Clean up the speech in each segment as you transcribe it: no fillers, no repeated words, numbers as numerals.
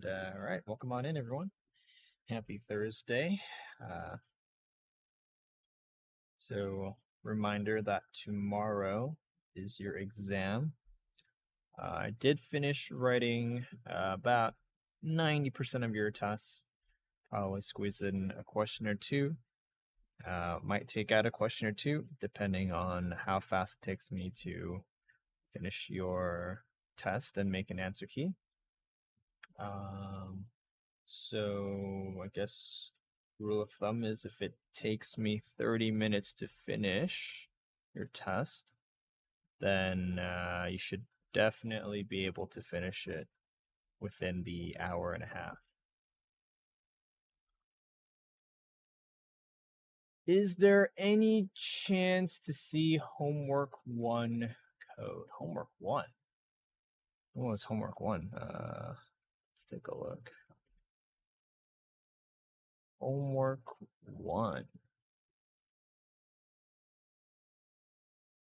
All right, welcome on in, everyone. Happy Thursday. So, reminder that tomorrow is your exam. I did finish writing about 90% of your tests. Probably squeeze in a question or two. Might take out a question or two, depending on how fast it takes me to finish your test and make an answer key. So I guess rule of thumb is if it takes me 30 minutes to finish your test, then you should definitely be able to finish it within the hour and a half. Is there any chance to see homework 1 code? Homework 1? What was homework 1? Let's take a look. Homework 1.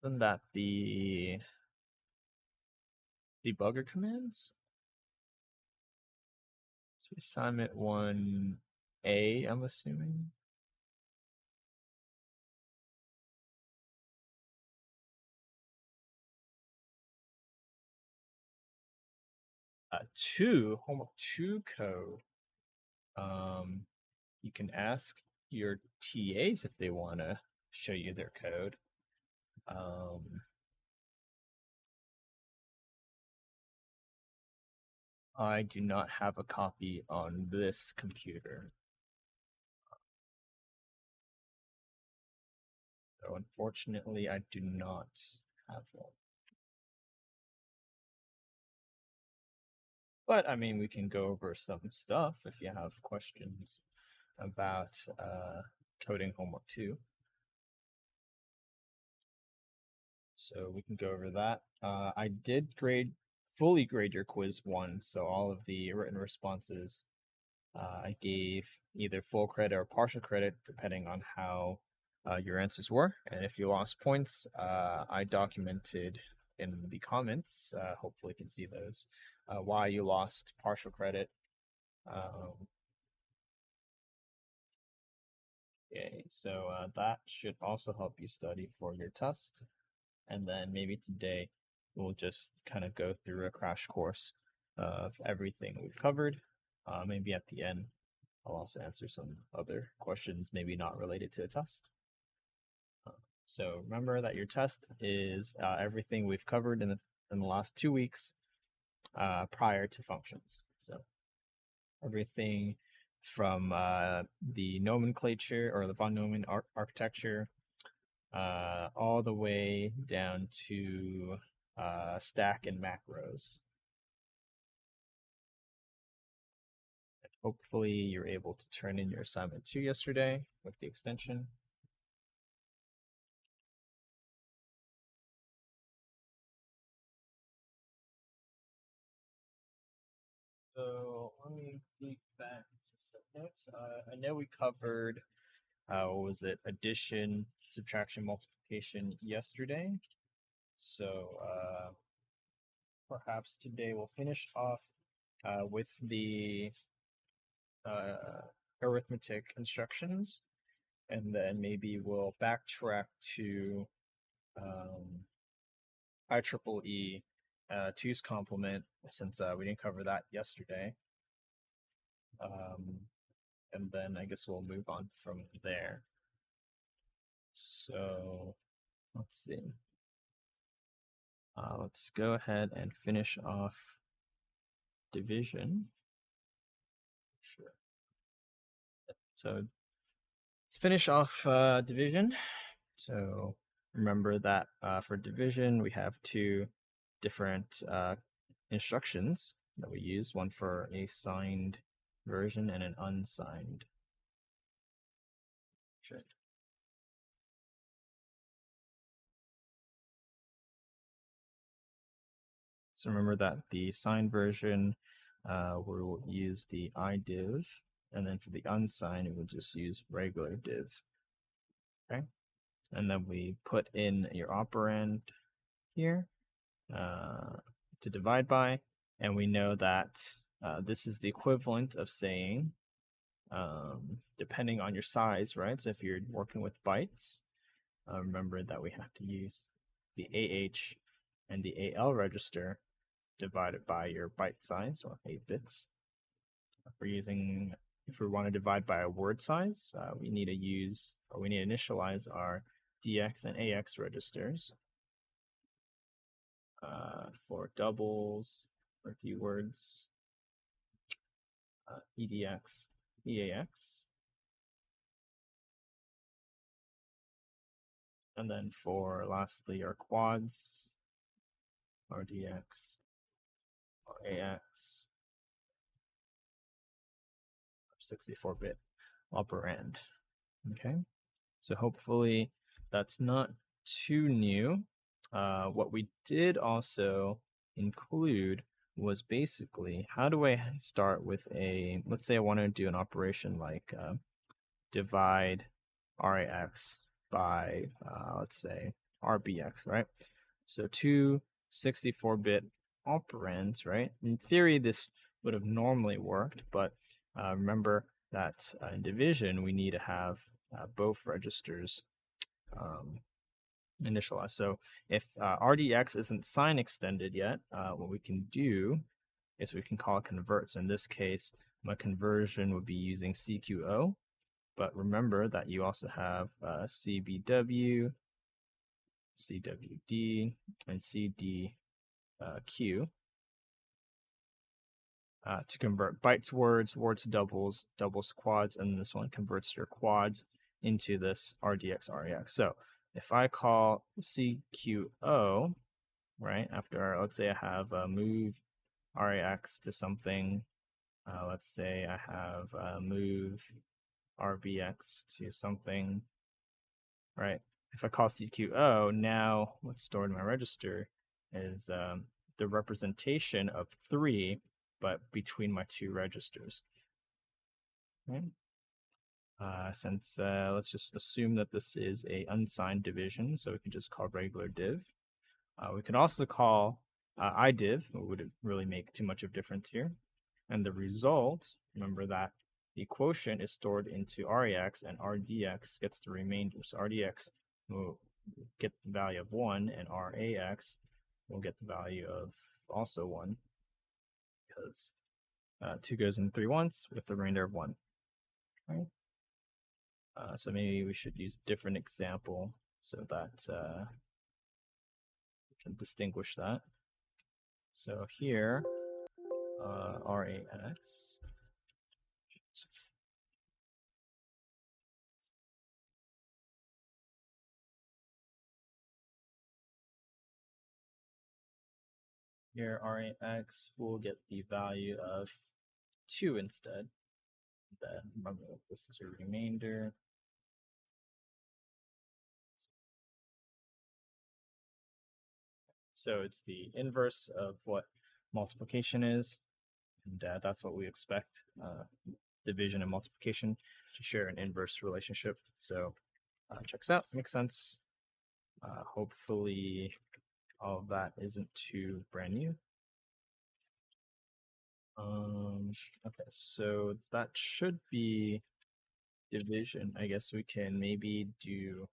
Isn't that the debugger commands? So assignment 1A, I'm assuming. Homework 2 code. You can ask your TAs if they want to show you their code. I do not have a copy on this computer. So unfortunately, I do not have one. But I mean, we can go over some stuff if you have questions about coding homework 2. So we can go over that. I did fully grade your quiz 1, so all of the written responses I gave either full credit or partial credit depending on how your answers were. And if you lost points, I documented in the comments, hopefully you can see those, why you lost partial credit. Okay, so that should also help you study for your test. And then maybe today we'll just kind of go through a crash course of everything we've covered. Maybe at the end, I'll also answer some other questions, maybe not related to a test. So remember that your test is everything we've covered in the last 2 weeks prior to functions. So everything from the nomenclature or the von Neumann architecture all the way down to stack and macros. And hopefully you're able to turn in your assignment 2 yesterday with the extension. So let me dig back to some notes. I know we covered, what was it, addition, subtraction, multiplication yesterday. So perhaps today we'll finish off with the arithmetic instructions, and then maybe we'll backtrack to IEEE 2's complement, since we didn't cover that yesterday. And then I guess we'll move on from there. So let's see. Let's go ahead and finish off division. Sure. So let's finish off division. So remember that for division, we have 2 different instructions that we use, one for a signed version and an unsigned. Sure. So remember that the signed version we'll use the idiv, and then for the unsigned, it will just use regular div. Okay, and then we put in your operand here to divide by, and we know that this is the equivalent of saying, depending on your size, right? So if you're working with bytes, remember that we have to use the AH and the AL register divided by your byte size, or 8 bits. If we want to divide by a word size, we need to initialize our DX and AX registers. For doubles, or D words, EDX, EAX. And then for lastly our quads, RDX, or AX, 64-bit operand. Okay, so hopefully that's not too new. What we did also include was basically, how do I start with let's say I want to do an operation like divide RAX by, let's say, RBX, right? So two 64-bit operands, right? In theory, this would have normally worked, but remember that in division, we need to have both registers initialized. So if RDX isn't sign extended yet, what we can do is we can call converts. In this case, my conversion would be using CQO, but remember that you also have CBW, CWD, and CDQ to convert bytes words, words doubles, doubles quads, and this one converts your quads into this RDX REX. So if I call CQO, right, after, let's say I have move RAX to something, let's say I have move RBX to something, right? If I call CQO, now what's stored in my register is the representation of 3, but between my two registers. Okay. Since let's just assume that this is a unsigned division, so we can just call regular div. We can also call idiv. It wouldn't really make too much of a difference here. And the result, remember that the quotient is stored into RAX, and RDX gets the remainder. So RDX will get the value of 1, and RAX will get the value of also 1, because 2 goes in 3 once with the remainder of 1. Okay. So maybe we should use a different example so that we can distinguish that. So here, RAX. Here, RAX will get the value of 2 instead. Then remember, this is your remainder. So it's the inverse of what multiplication is, and that's what we expect. Division and multiplication to share an inverse relationship. So checks out, makes sense. Hopefully all of that isn't too brand new. Okay, so that should be division. I guess we can maybe do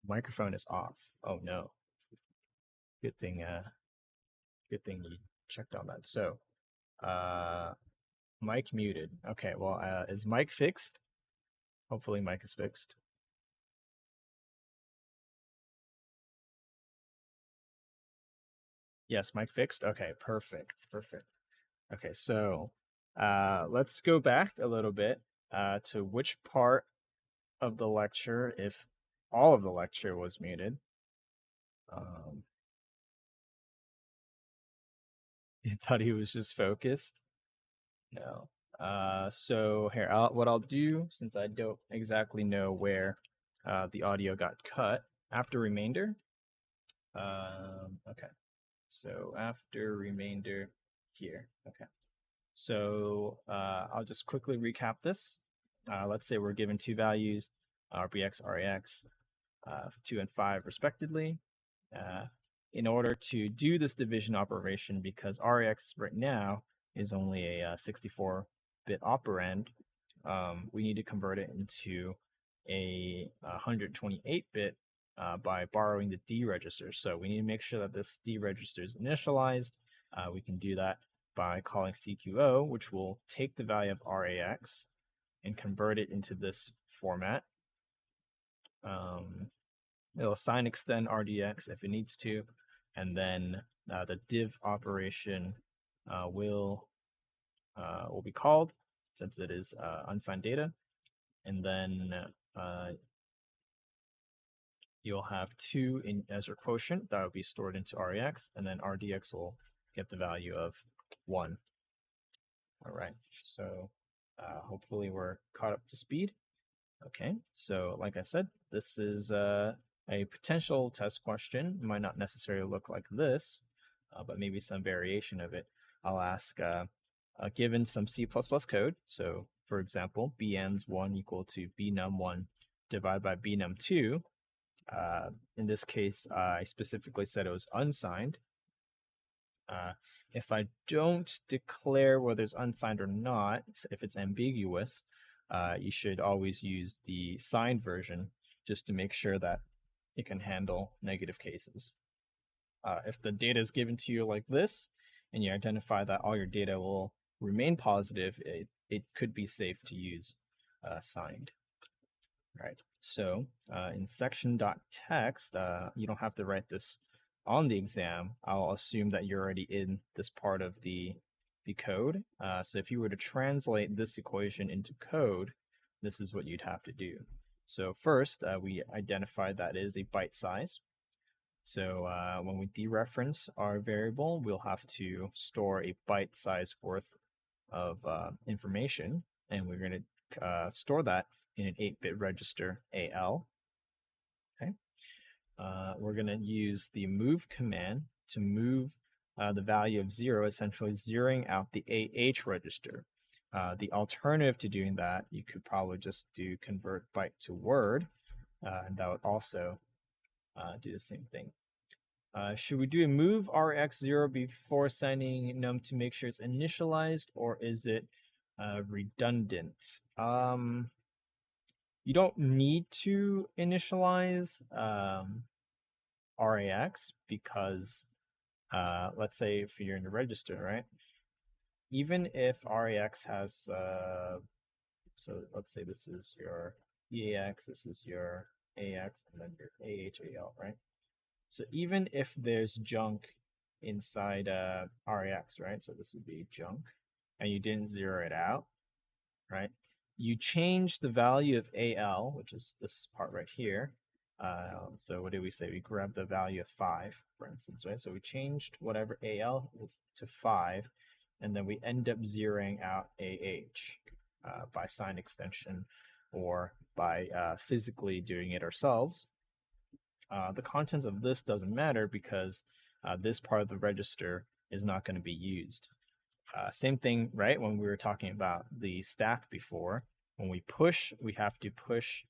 Microphone is off. Oh no. Good thing you checked on that. So mic muted. Okay, well is mic fixed? Hopefully mic is fixed. Yes, mic fixed. Okay, perfect. Okay, so let's go back a little bit to which part of the lecture, if all of the lecture was muted. You thought he was just focused? No. So here, what I'll do, since I don't exactly know where the audio got cut, after remainder. Okay. So after remainder here. Okay. So I'll just quickly recap this. Let's say we're given two values, RBX, RAX, 2 and 5 respectively. In order to do this division operation, because RAX right now is only a 64-bit operand, we need to convert it into a 128-bit by borrowing the D register. So we need to make sure that this D register is initialized. We can do that by calling CQO, which will take the value of RAX and convert it into this format. It'll assign extend RDX if it needs to, and then the div operation will be called since it is unsigned data, and then you'll have 2 as your quotient that will be stored into REX, and then RDX will get the value of 1. All right, so hopefully we're caught up to speed. Okay, so like I said, this is a potential test question. It might not necessarily look like this, but maybe some variation of it. I'll ask, given some C++ code, so for example, bns1 equal to bnum1 divided by bnum2. In this case, I specifically said it was unsigned. If I don't declare whether it's unsigned or not, if it's ambiguous, you should always use the signed version just to make sure that it can handle negative cases. If the data is given to you like this, and you identify that all your data will remain positive, it could be safe to use signed. Right. So in section.text, you don't have to write this on the exam. I'll assume that you're already in this part of the code. So if you were to translate this equation into code, this is what you'd have to do. So first, we identified that it is a byte size. So when we dereference our variable, we'll have to store a byte size worth of information, and we're going to store that in an 8-bit register AL. Okay. We're going to use the move command to move the value of 0, essentially zeroing out the AH register. The alternative to doing that, you could probably just do convert byte to word, and that would also do the same thing. Should we do a move RX0 before sending num to make sure it's initialized, or is it redundant? You don't need to initialize RAX because let's say if you're in the register, right? Even if RAX has, so let's say this is your EAX, this is your AX, and then your AHAL, right? So even if there's junk inside RAX, right? So this would be junk, and you didn't zero it out, right? You change the value of AL, which is this part right here. So what did we say? We grabbed the value of 5, for instance, right? So we changed whatever AL is to 5, and then we end up zeroing out AH by sign extension or by physically doing it ourselves. The contents of this doesn't matter because this part of the register is not going to be used. Same thing, right? When we were talking about the stack before, when we push, we have to push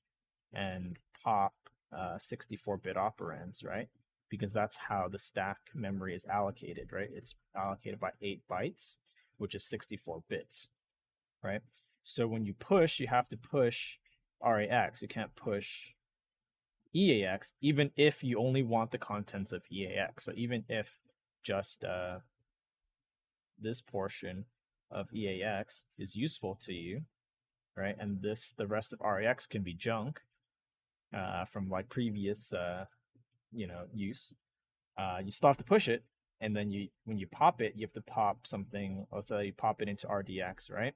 and pop 64-bit operands, right? Because that's how the stack memory is allocated, right? It's allocated by 8 bytes, which is 64 bits, right? So when you push, you have to push RAX. You can't push EAX, even if you only want the contents of EAX. So even if just this portion of EAX is useful to you, right? And the rest of RAX can be junk from like previous, use. You still have to push it, and then when you pop it, you have to pop something. Let's say you pop it into RDX, right?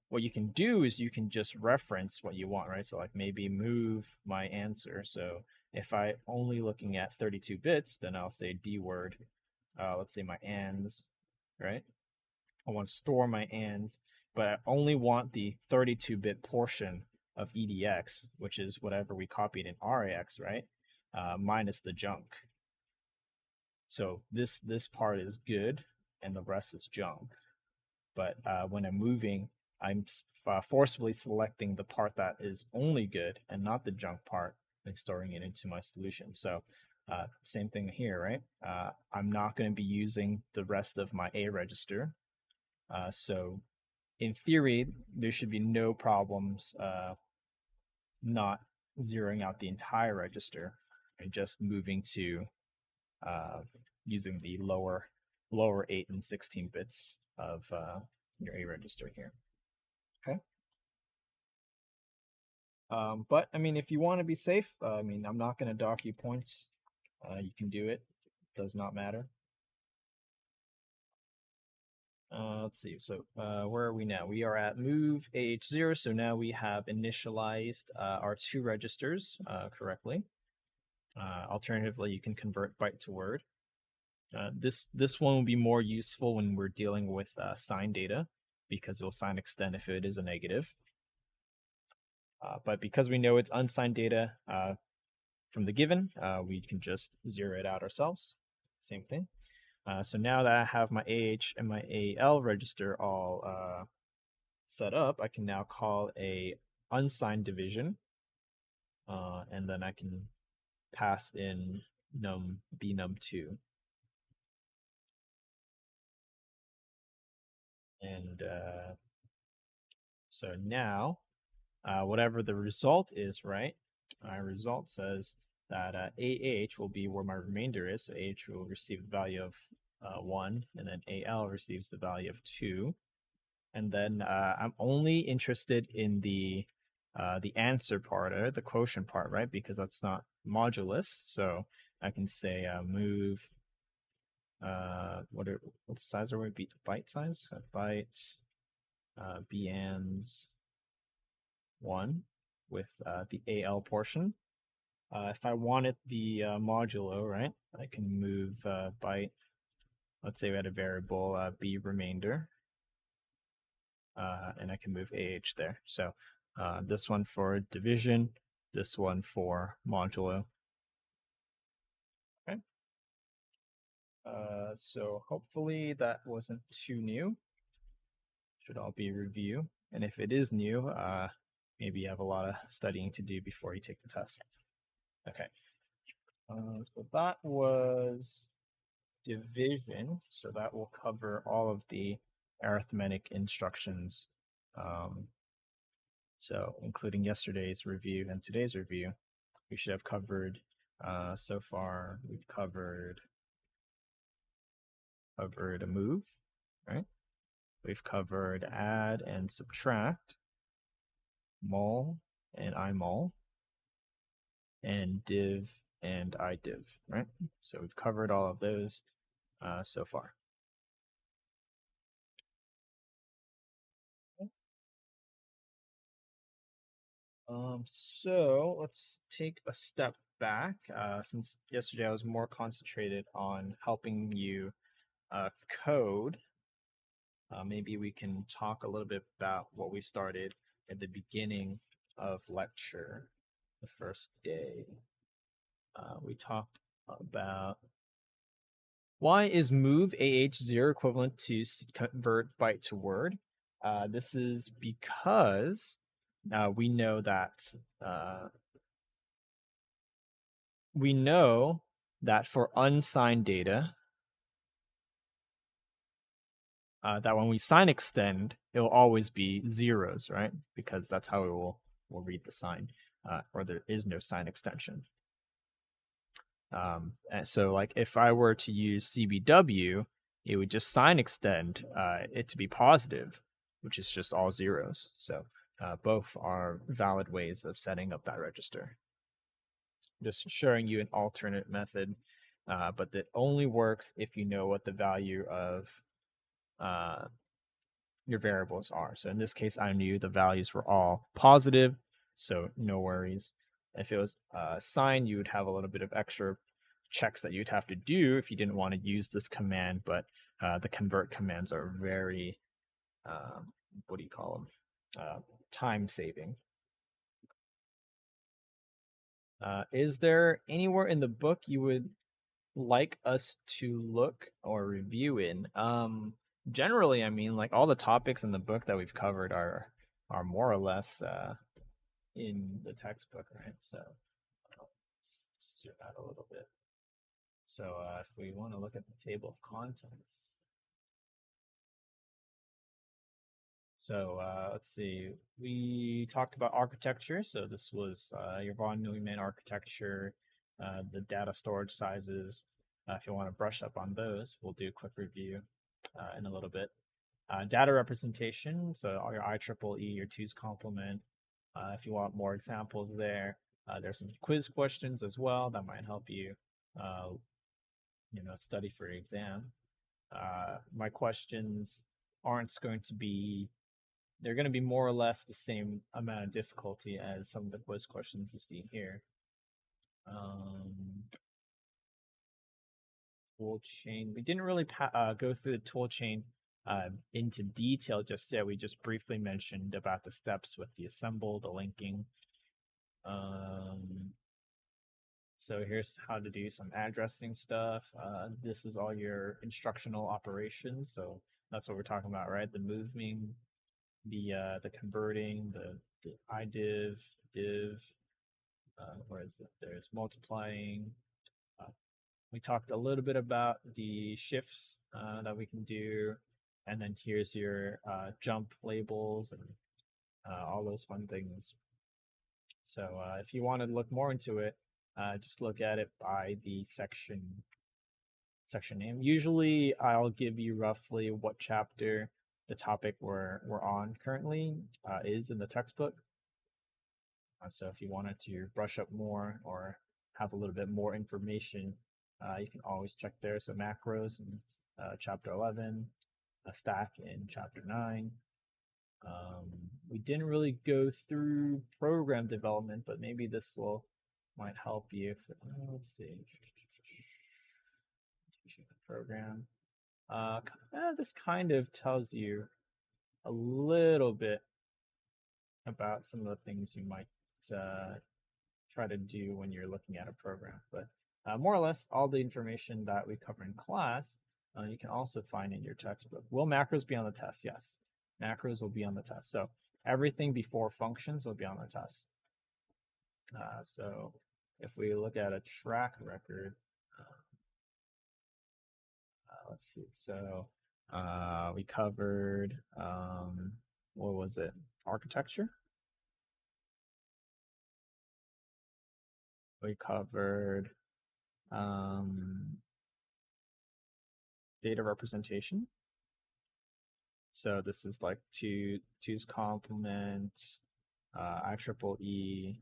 What you can do is you can just reference what you want, right? So like maybe move my answer. So if I only looking at 32 bits, then I'll say D word. Let's say my ands, right? I want to store my ands, but I only want the 32-bit portion of EDX, which is whatever we copied in RAX, right? Minus the junk. So this part is good, and the rest is junk. But when I'm moving, I'm forcibly selecting the part that is only good and not the junk part and storing it into my solution. So same thing here, right? I'm not going to be using the rest of my A register. So in theory, there should be no problems not zeroing out the entire register and just moving to using the lower 8 and 16 bits of your A register here. Okay. But I mean, if you want to be safe, I'm not going to dock you points. You can do it. It does not matter. Let's see. So where are we now? We are at move AH0. So now we have initialized our two registers correctly. Alternatively, you can convert byte to word. This one will be more useful when we're dealing with signed data, because it will sign extend if it is a negative. But because we know it's unsigned data from the given, we can just zero it out ourselves. Same thing. So now that I have my AH and my AL register all set up, I can now call a unsigned division, and then I can pass in num bnum2. And so now, whatever the result is, right? Our result says that AH will be where my remainder is. So AH will receive the value of 1, and then AL receives the value of 2. And then I'm only interested in the answer part, or the quotient part, right? Because that's not modulus. So I can say move. What size are we? Byte size. Byte. BANS 1 with the AL portion. If I wanted the modulo, right, I can move byte. Let's say we had a variable B remainder, and I can move AH there. So this one for division, this one for modulo. Okay. So hopefully that wasn't too new. Should all be review. And if it is new, maybe you have a lot of studying to do before you take the test. Okay. So that was division. So that will cover all of the arithmetic instructions. So including yesterday's review and today's review, we should have covered, so far, we've covered a move, right? We've covered add and subtract, mul and imul, and div and idiv, right? So we've covered all of those so far. So let's take a step back. Since yesterday I was more concentrated on helping you code, maybe we can talk a little bit about what we started at the beginning of lecture, the first day. We talked about why is move AH0 equivalent to convert byte to word. This is because we know that for unsigned data, that when we sign extend, it will always be zeros, right? Because that's how it will read the sign, or there is no sign extension. And so like if I were to use CBW, it would just sign extend it to be positive, which is just all zeros. So both are valid ways of setting up that register. Just showing you an alternate method, but that only works if you know what the value of uh, your variables are. So in this case, I knew the values were all positive, so no worries. If it was signed, you would have a little bit of extra checks that you'd have to do if you didn't want to use this command, but the convert commands are very, what do you call them? Time saving. Is there anywhere in the book you would like us to look or review in? Generally, I mean, like all the topics in the book that we've covered are more or less in the textbook, right? So let's do that a little bit. So if we want to look at the table of contents, so let's see. We talked about architecture. So this was your von Neumann architecture, the data storage sizes. If you want to brush up on those, we'll do a quick review in a little bit. Data representation, so all your IEEE, your two's complement. If you want more examples there, there's some quiz questions as well that might help you, study for your exam. My questions aren't going to be they're going to be more or less the same amount of difficulty as some of the quiz questions you see here. Tool chain. We didn't really go through the tool chain into detail just yet. We just briefly mentioned about the steps with the assemble, the linking. So here's how to do some addressing stuff. This is all your instructional operations. So that's what we're talking about, right? The moving, the converting, the idiv, div, where is it? There's multiplying. We talked a little bit about the shifts that we can do, and then here's your jump labels and all those fun things. So if you want to look more into it, just look at it by the section name. Usually, I'll give you roughly what chapter the topic we're on currently is in the textbook. So if you wanted to brush up more or have a little bit more information, you can always check there. So macros in chapter 11, a stack in chapter 9. We didn't really go through program development, but maybe this might help you. Let's see. Program. This kind of tells you a little bit about some of the things you might try to do when you're looking at a program. But more or less, all the information that we cover in class, you can also find in your textbook. Will macros be on the test? Yes, macros will be on the test. So everything before functions will be on the test. So if we look at a track record, let's see. So we covered, what was it? Architecture. We covered data representation. So this is like two's complement, IEEE.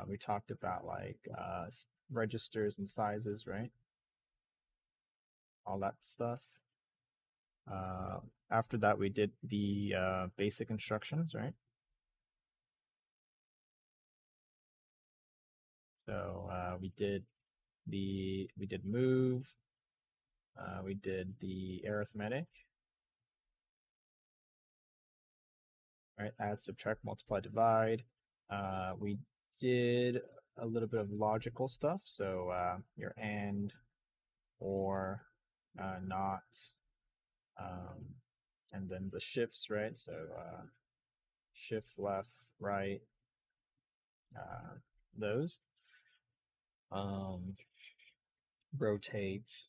We talked about like registers and sizes, right? All that stuff. After that, we did the basic instructions, right? So we did move. We did the arithmetic, right? Add, subtract, multiply, divide. We did a little bit of logical stuff. So your and, or, not, and then the shifts, right? So shift, left, right, those. Rotate.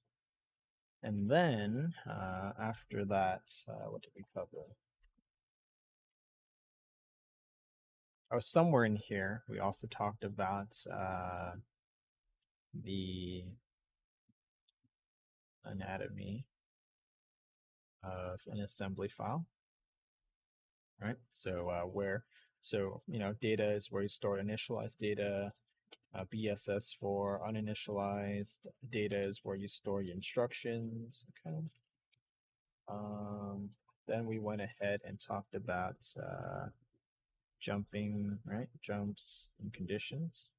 And then after that, what did we cover? Oh, somewhere in here, we also talked about the anatomy of an assembly file, right? So data is where you store initialized data. BSS for uninitialized data is where you store your instructions. Okay. Then we went ahead and talked about jumping, right? Jumps and conditions.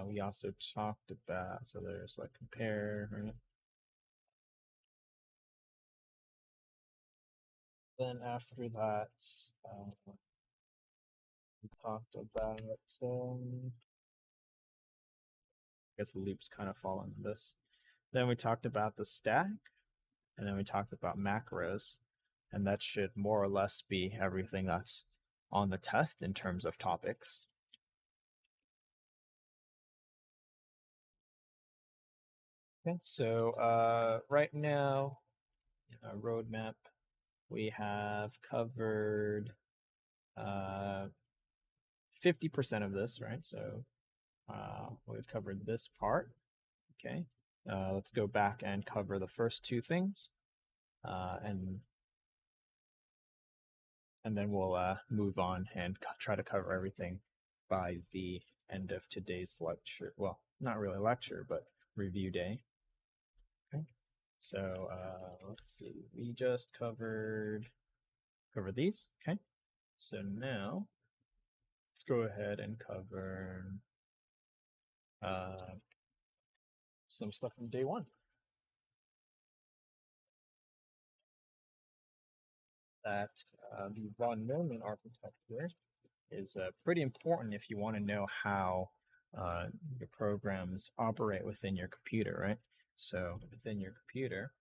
We also talked about, so there's like compare, right? Then after that, we talked about, I guess the loops kind of fall into this. Then we talked about the stack, and then we talked about macros, and that should more or less be everything that's on the test in terms of topics. Okay, so right now, in our roadmap, we have covered 50% of this, right? So we've covered this part. Okay, let's go back and cover the first two things, and then we'll move on and try to cover everything by the end of today's lecture. Well, not really lecture, but review day. Okay, so let's see. We just covered these. Okay, so now let's go ahead and cover some stuff from day one. That the von Neumann architecture is pretty important if you want to know how your programs operate within your computer, right? So within your computer,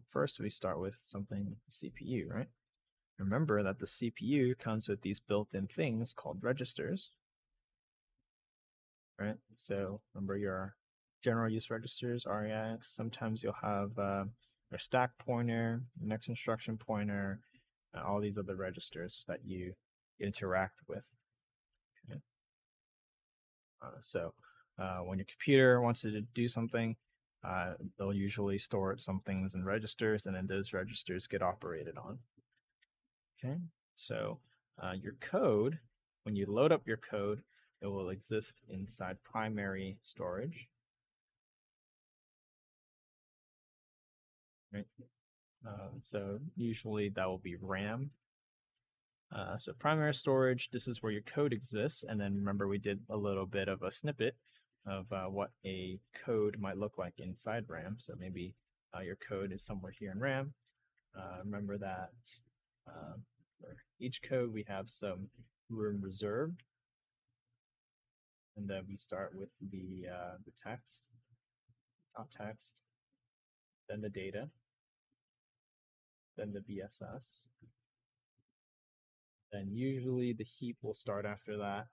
first we start with something CPU, right? Remember that the CPU comes with these built-in things called registers, right? So remember your general use registers, REX. Sometimes you'll have your stack pointer, next instruction pointer, all these other registers that you interact with. Okay. So when your computer wants to do something, they'll usually store some things in registers, and then those registers get operated on. Okay, so your code, when you load up your code, it will exist inside primary storage. Right. So usually that will be RAM. So primary storage, this is where your code exists. And then remember, we did a little bit of a snippet of what a code might look like inside RAM. So maybe your code is somewhere here in RAM. Remember that for each code, we have some room reserved. And then we start with the text, top text, then the data, then the BSS. Then usually the heap will start after that,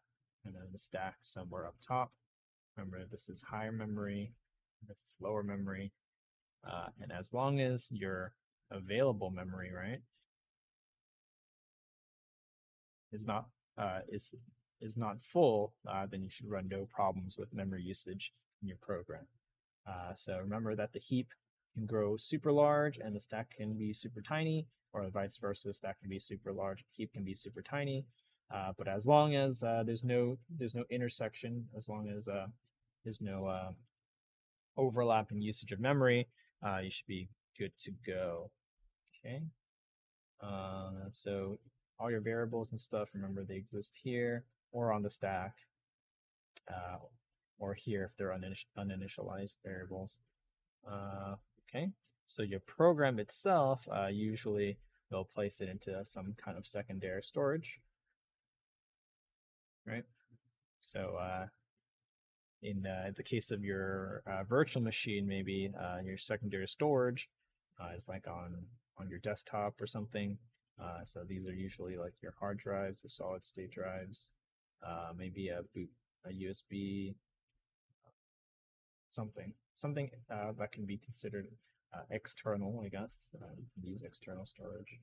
and then the stack somewhere up top. Remember, this is higher memory, this is lower memory, and as long as your available memory, right, is not full, then you should run no problems with memory usage in your program. So remember that the heap can grow super large and the stack can be super tiny, or vice versa, the stack can be super large, heap can be super tiny. But as long as there's no intersection, as long as there's no overlap in usage of memory, you should be good to go. Okay. So all your variables and stuff, remember they exist here or on the stack, or here if they're uninitialized variables. Okay, so your program itself, usually they'll place it into some kind of secondary storage, right? So in the case of your virtual machine, maybe your secondary storage is like on your desktop or something. So these are usually like your hard drives or solid state drives, maybe a USB, something that can be considered external, I guess. Use external storage.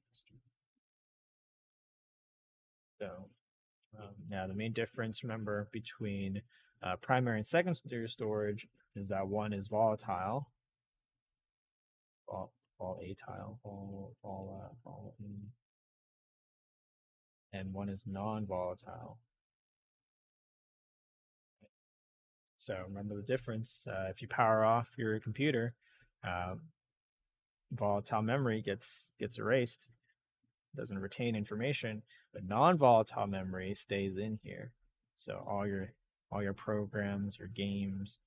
So now the main difference, remember, between primary and secondary storage is that one is volatile, volatile, and one is non-volatile. So remember the difference. If you power off your computer, volatile memory gets erased, doesn't retain information, but non-volatile memory stays in here. So all your programs, your games,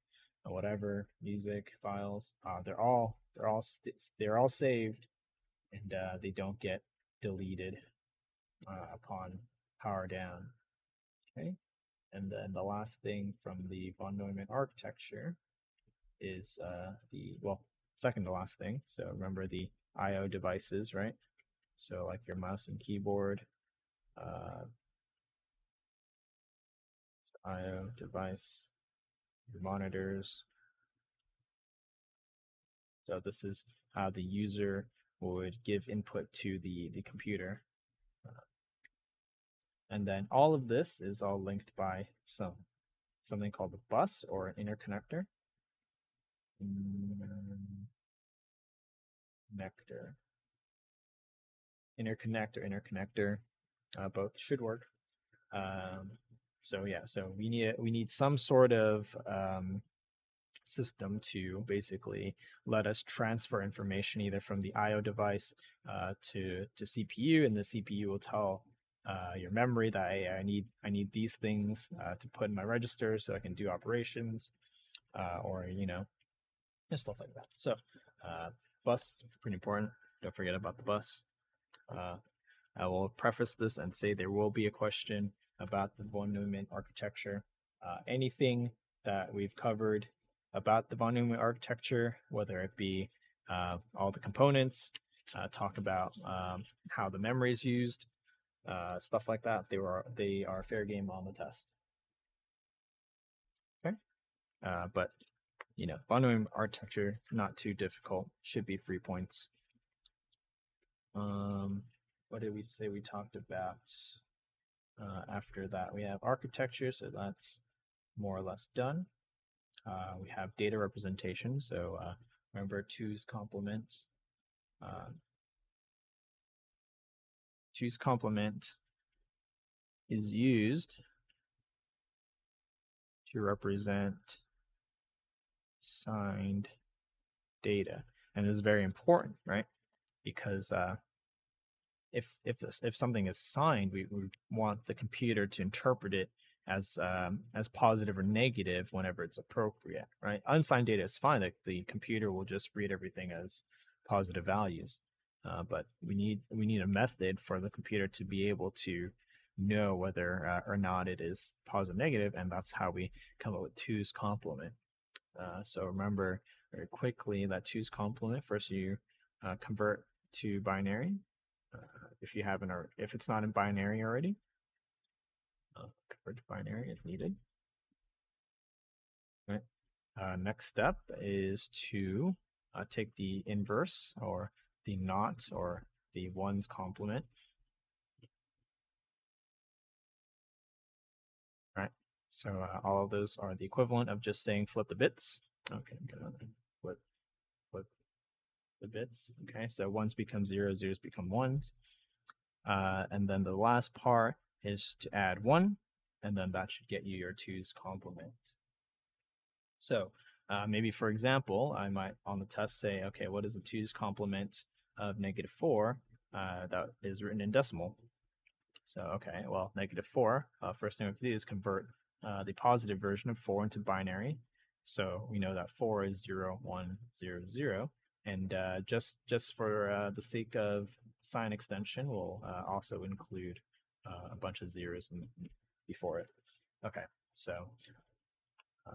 or whatever, music files, they're all saved, and they don't get deleted upon power down. Okay, and then the last thing from the von Neumann architecture is second to last thing. So remember the I/O devices, right? So like your mouse and keyboard, I/O device, your monitors. So this is how the user would give input to the computer. And then all of this is all linked by something called a bus or an interconnector. Interconnector, both should work. So we need some sort of system to basically let us transfer information either from the I/O device to CPU, and the CPU will tell your memory that, hey, I need these things to put in my register so I can do operations, or just stuff like that. So bus, pretty important. Don't forget about the bus. I will preface this and say there will be a question about the von Neumann architecture. Anything that we've covered about the von Neumann architecture, whether it be all the components, talk about how the memory is used, stuff like that, they are fair game on the test. Okay, but von Neumann architecture, not too difficult, should be 3 points. What did we say we talked about? After that, we have architecture, so that's more or less done. We have data representation, so remember 2's complement. 2's complement is used to represent signed data, and this is very important, right? Because if something is signed, we want the computer to interpret it as positive or negative whenever it's appropriate, right? Unsigned data is fine; the computer will just read everything as positive values, but we need a method for the computer to be able to know whether or not it is positive or negative, and that's how we come up with 2's complement. So remember very quickly that 2's complement, first you convert to binary. If it's not in binary already, convert to binary if needed. Right. Next step is to take the inverse, or the not, or the 1's complement. Right. So all of those are the equivalent of just saying flip the bits. Okay, I'm gonna flip the bits. Okay, so 1's become 0s, 0's become 1's. And then the last part is to add 1, and then that should get you your 2's complement. So maybe, for example, I might on the test say, okay, what is the 2's complement of -4 that is written in decimal? So, okay, well, -4, first thing we have to do is convert the positive version of 4 into binary. So we know that 4 is 0, 1, 0, 0. And just for the sake of sign extension, we'll also include a bunch of zeros before it. Okay, so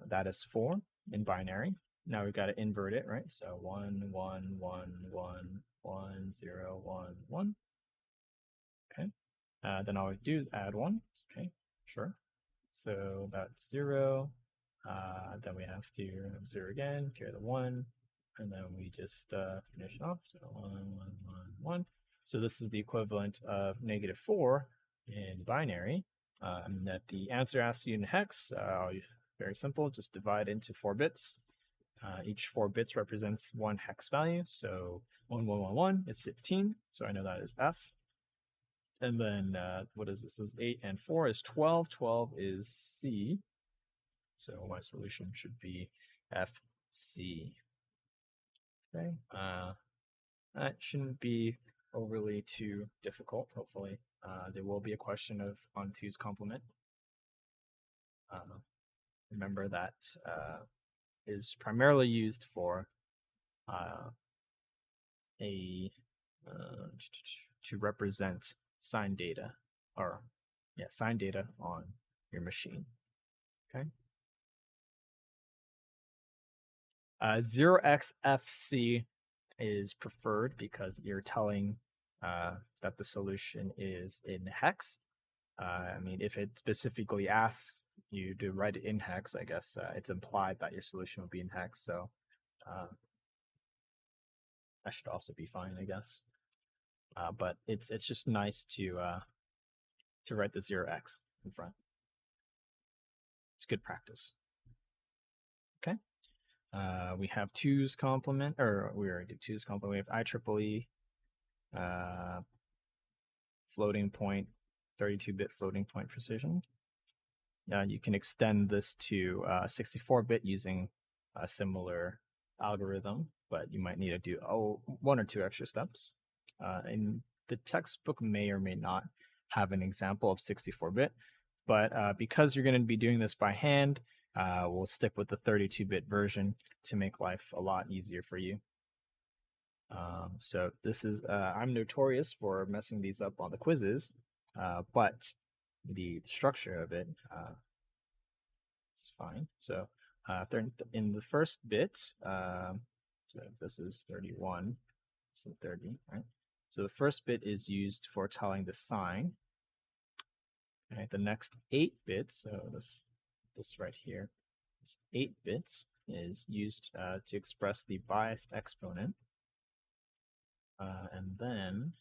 that is 4 in binary. Now we've got to invert it, right? So 1, 1, 1, 1, 1, 0, 1, 1. Okay. Then all we do is add 1. Okay, sure. So that's 0. Then we have to 0 again, carry the 1, and then we just finish it off. So 1, 1, 1, 1. So this is the equivalent of -4 in binary, and that the answer asks you in hex, very simple, just divide into 4 bits. Each 4 bits represents 1 hex value, so 1111 is 15, so I know that is F. And then what is this? This is 8 and 4 is 12. 12 is C. So my solution should be FC. Okay. That shouldn't be overly too difficult, hopefully. There will be a question of on 2's complement. Remember that is primarily used for to represent signed data, or signed data on your machine. Okay. 0xFC is preferred because you're telling that the solution is in hex. I mean, if it specifically asks you to write it in hex, I guess it's implied that your solution will be in hex. So that should also be fine, I guess. But it's just nice to write the 0x in front. It's good practice. Okay. We have 2's complement, or we already did 2's complement. We have IEEE floating point, 32-bit floating point precision. You can extend this to 64-bit using a similar algorithm, but you might need to do 1 or 2 extra steps. And the textbook may or may not have an example of 64-bit, but because you're going to be doing this by hand, we'll stick with the 32-bit version to make life a lot easier for you. So this is, I'm notorious for messing these up on the quizzes, but the structure of it is fine. So in the first bit, so if this is 31, so 30, right? So the first bit is used for telling the sign. Right, the next 8 bits, so this right here, this 8 bits is used to express the biased exponent. And then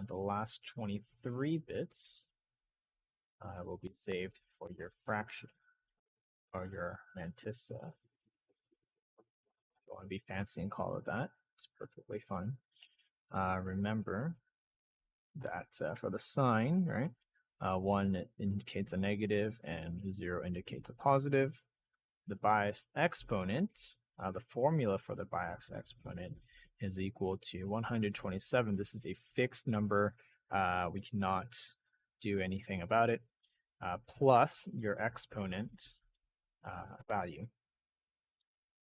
the last 23 bits will be saved for your fraction or your mantissa. If you want to be fancy and call it that, it's perfectly fine. Remember that for the sign, right? 1 indicates a negative and 0 indicates a positive. The biased exponent, the formula for the biased exponent is equal to 127. This is a fixed number. We cannot do anything about it. Plus your exponent value.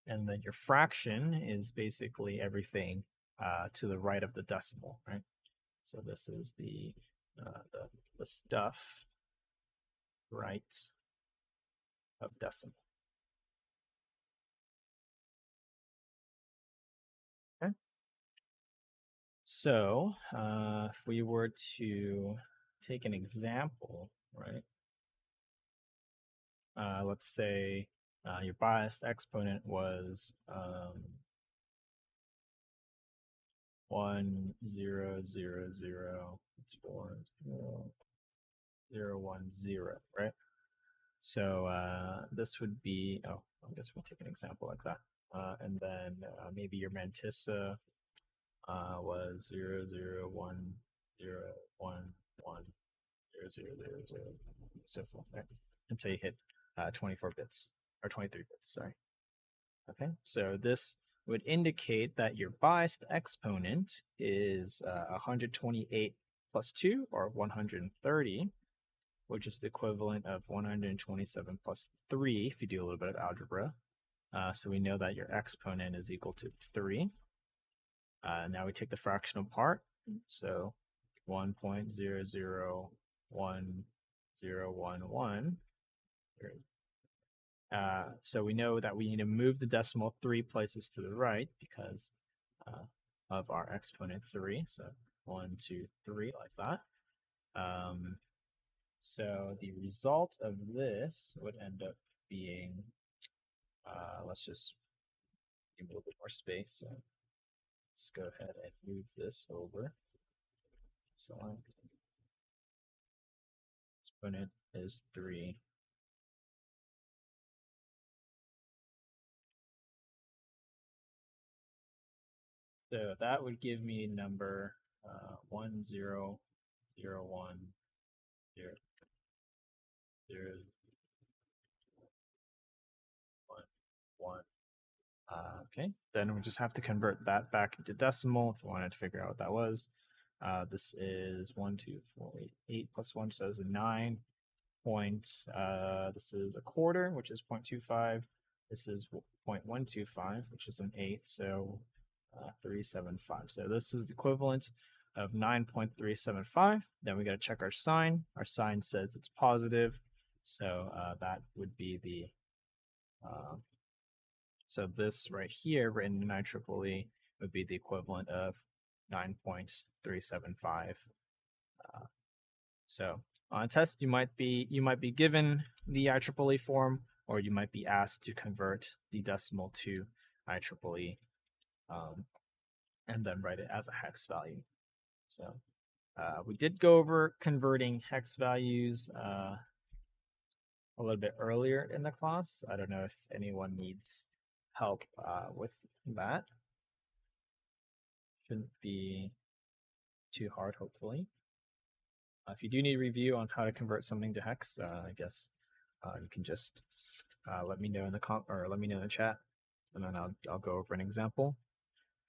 And then your fraction is basically everything to the right of the decimal, right? So this is the stuff right of decimal. Okay. So if we were to take an example, right? Let's say your biased exponent was 1 0 0 0. It's 4 0 0 1 0, right? So this would be, I guess we'll take an example like that. And then maybe your mantissa was 0 0 1 0 1 1 0 0 0 0, so forth, right? Until you hit 24 bits, or 23 bits, sorry. Okay, so this would indicate that your biased exponent is 128 plus 2, or 130, which is the equivalent of 127 plus 3 if you do a little bit of algebra. So we know that your exponent is equal to 3. Now we take the fraction apart. So 1.001011. So we know that we need to move the decimal 3 places to the right because of our exponent 3. So 1, 2, 3, like that. So the result of this would end up being, let's just give a little bit more space. So let's go ahead and move this over. Select exponent is 3. So that would give me number 1, 0, 0, 1, 0, 0, 1, 1. Okay, then we just have to convert that back into decimal if we wanted to figure out what that was. This is 1, 2, 4, 8, 8 plus 1, so it's a 9 point. This is a quarter, which is 0.25. This is 0.125, which is an eighth, so 375. So this is the equivalent of 9.375. Then we got to check our sign. Our sign says it's positive, so that would be the so this right here, written in IEEE, would be the equivalent of 9.375. So on a test, you might be given the IEEE form, or you might be asked to convert the decimal to IEEE, and then write it as a hex value. So we did go over converting hex values a little bit earlier in the class. I don't know if anyone needs help with that. Shouldn't be too hard, hopefully. If you do need a review on how to convert something to hex, I guess you can just let me know in the let me know in the chat, and then I'll go over an example.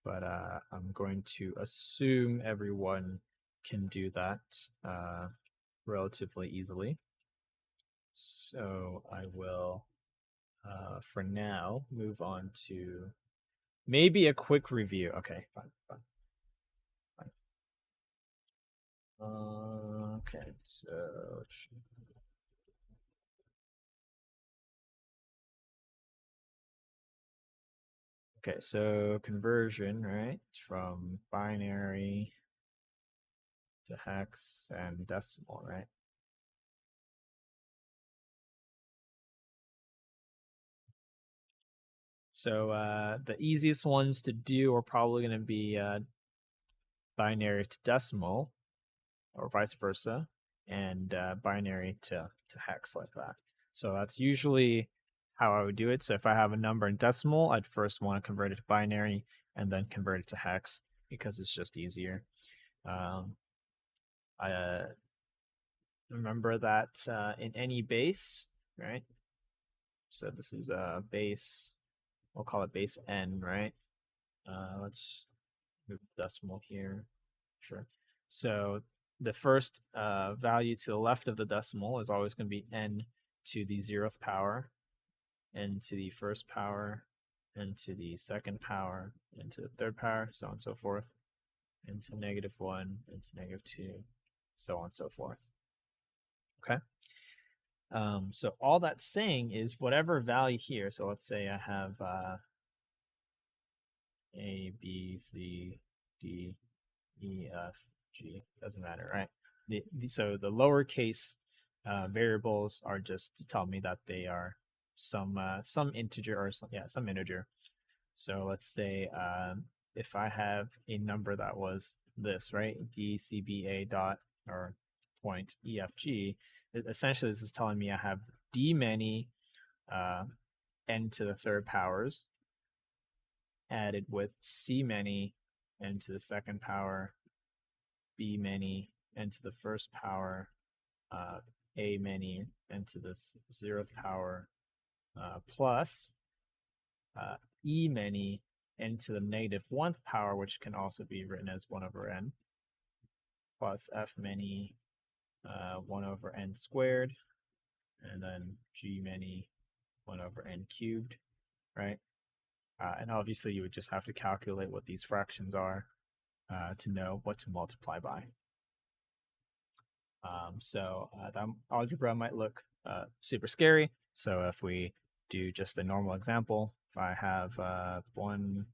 But I'm going to assume everyone can do that relatively easily. So I will, for now, move on to maybe a quick review. Okay, fine. Okay, so okay, so conversion, right, from binary to hex and decimal, right? So the easiest ones to do are probably going to be binary to decimal, or vice versa, and binary to hex, like that. So that's usually how I would do it. So if I have a number in decimal, I'd first want to convert it to binary and then convert it to hex, because it's just easier. I remember that in any base, right? So this is a base, we'll call it base n, right? Let's move the decimal here. Sure. So the first value to the left of the decimal is always going to be n to the 0th power, n to the 1st power, n to the 2nd power, n to the 3rd power, so on and so forth, n to -1, n to -2, so on and so forth. Okay. So all that's saying is whatever value here, so let's say I have A, B, C, D, E, F, G, doesn't matter, right? So the lowercase variables are just to tell me that they are some integer, or some integer. So let's say if I have a number that was this, right, D, C, B, A dot, or point E, F, G, essentially this is telling me I have D many n to the 3rd powers added with C many n to the 2nd power, B many n to the 1st power, A many n to the 0th power, plus E many n to the -1th power, which can also be written as 1 over n, plus F many 1 over n squared, and then G many 1 over n cubed, right? And obviously you would just have to calculate what these fractions are to know what to multiply by. So that algebra might look super scary. So if we do just a normal example, if I have 1,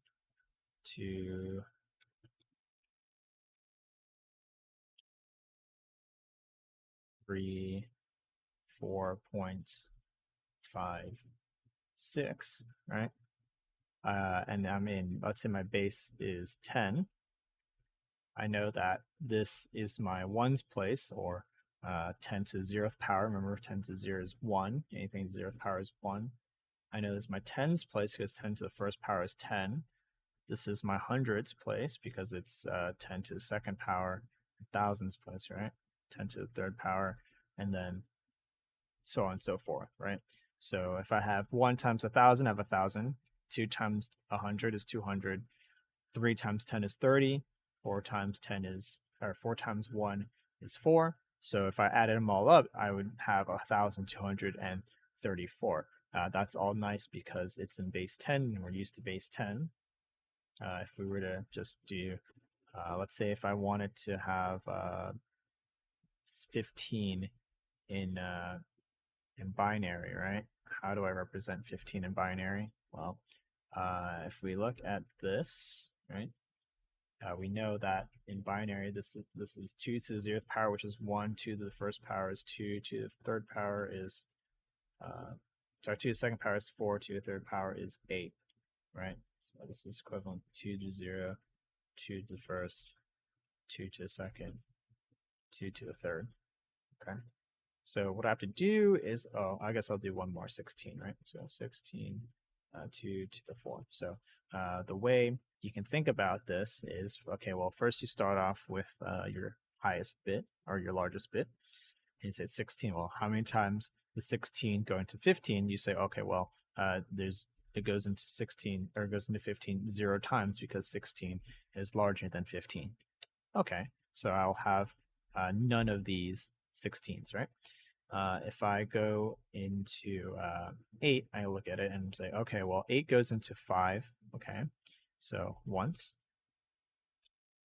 2, 3, 4.56, right? And I'm in, let's say my base is 10. I know that this is my ones place, or 10 to the 0th power. Remember, 10 to the 0 is 1. Anything to the 0th power is 1. I know this is my tens place because 10 to the first power is 10. This is my hundreds place because it's 10 to the second power, thousands place, right? 10 to the third power, and then so on and so forth, right? So if I have 1 times 1,000, I have 1,000. 2 times 100 is 200. 3 times 10 is 30. 4 times 10 is, or 4 times 1 is 4. So if I added them all up, I would have 1,234. That's all nice because it's in base 10 and we're used to base 10. If we were to just do, let's say if I wanted to have 15 in binary, right? How do I represent 15 in binary? Well, if we look at this, right, we know that in binary, this is 2 to the 0th power, which is 1. 2 to the first power is 2. 2 to the third power is, 2 to the second power is 4. 2 to the third power is 8, right? So this is equivalent to 2 to the 0, 2 to the first, 2 to the second, 2 to the third, okay? So what I have to do is, I guess I'll do one more, 16, right? So 16, 2 to the 4. So the way you can think about this is, okay, well, first you start off with your highest bit or your largest bit. And you say 16. Well, how many times does 16 go into 15? You say, okay, well, it goes into 16 or it goes into 15 0 times because 16 is larger than 15. Okay, so I'll have none of these 16s, right? If I go into 8, I look at it and say, okay, well, 8 goes into 5, okay, so once.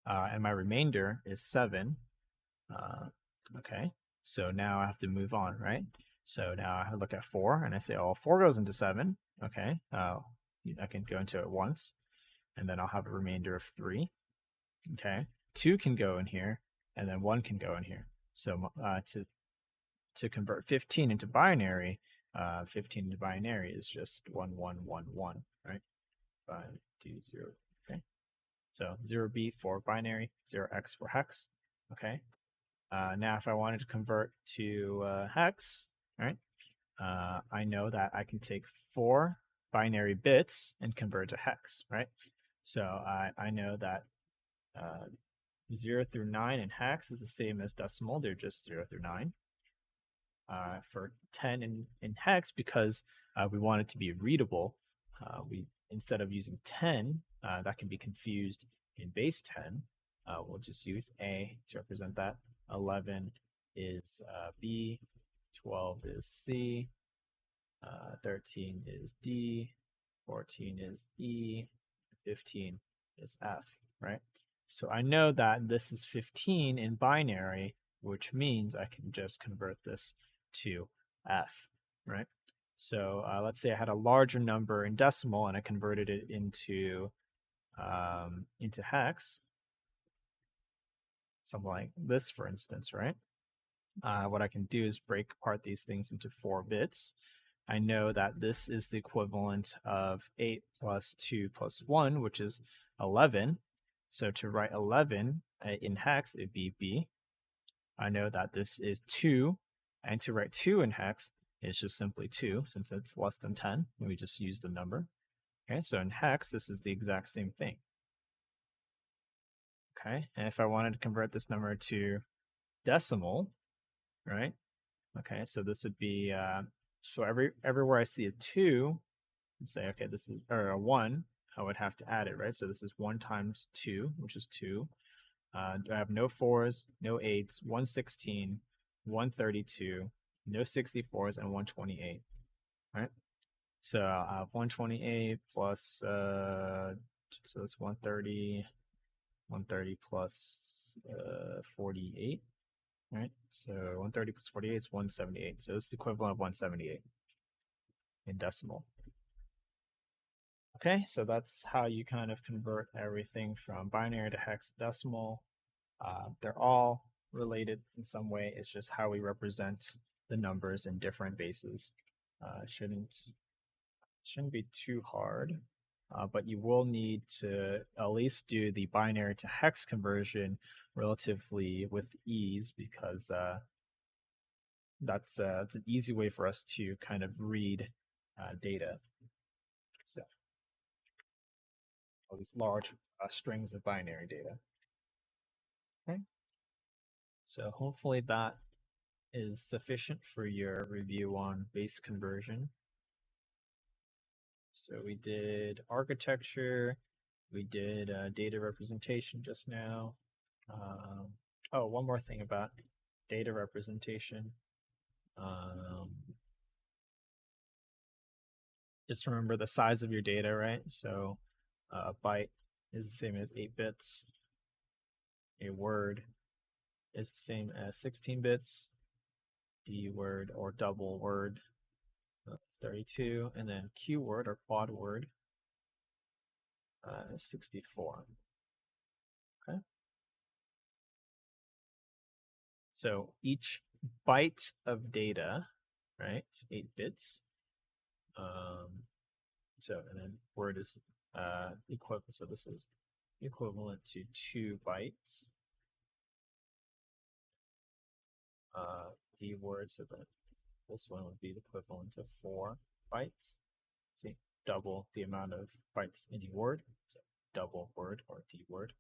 And my remainder is 7, okay, so now I have to move on, right? So now I look at 4 and I say, oh, 4 goes into 7, okay, I can go into it once, and then I'll have a remainder of 3, okay. 2 can go in here, and then 1 can go in here. So to convert 15 into binary, 15 into binary is just 1, 1, 1, 1, right? 5, 2, 0, okay? So 0b for binary, 0x for hex, okay? Now if I wanted to convert to hex, right? I know that I can take 4 binary bits and convert to hex, right? So I know that 0 through 9 in hex is the same as decimal. They're just 0 through 9. For 10 in hex, because we want it to be readable, we instead of using 10, that can be confused in base 10, we'll just use A to represent that. 11 is B, 12 is C, 13 is D, 14 is E, 15 is F, right? So I know that this is 15 in binary, which means I can just convert this to F, right? So let's say I had a larger number in decimal and I converted it into hex, something like this, for instance, right? What I can do is break apart these things into 4 bits. I know that this is the equivalent of 8 plus 2 plus 1, which is 11. So to write 11 in hex, it'd be B. I know that this is 2, and to write 2 in hex, it's just simply 2, since it's less than 10, and we just use the number. Okay, so in hex, this is the exact same thing. Okay, and if I wanted to convert this number to decimal, right? Okay, so this would be, so everywhere I see a 2, and say, okay, this is, or a 1, I would have to add it, right? So this is 1 times 2, which is 2. I have no 4s, no 8s, 116, 132, no 64s, and 128, right? So I have 128 plus, so that's 130, 130 plus 48, right? So 130 plus 48 is 178. So it's the equivalent of 178 in decimal. Okay, so that's how you kind of convert everything from binary to hexadecimal. They're all related in some way. It's just how we represent the numbers in different bases. Shouldn't be too hard, but you will need to at least do the binary to hex conversion relatively with ease because that's it's an easy way for us to kind of read data. So all these large strings of binary data. Okay. So hopefully that is sufficient for your review on base conversion. So we did architecture, we did data representation just now. Oh, one more thing about data representation. Just remember the size of your data, right? So a byte is the same as 8 bits. A word is the same as 16 bits. D word or double word 32, and then Q word or quad word 64. Okay. So each byte of data, right? It's 8 bits. So and then word is equivalent. So this is equivalent to 2 bytes. The word, so that this one would be the equivalent of 4 bytes. See, double the amount of bytes in a word. So double word or D word.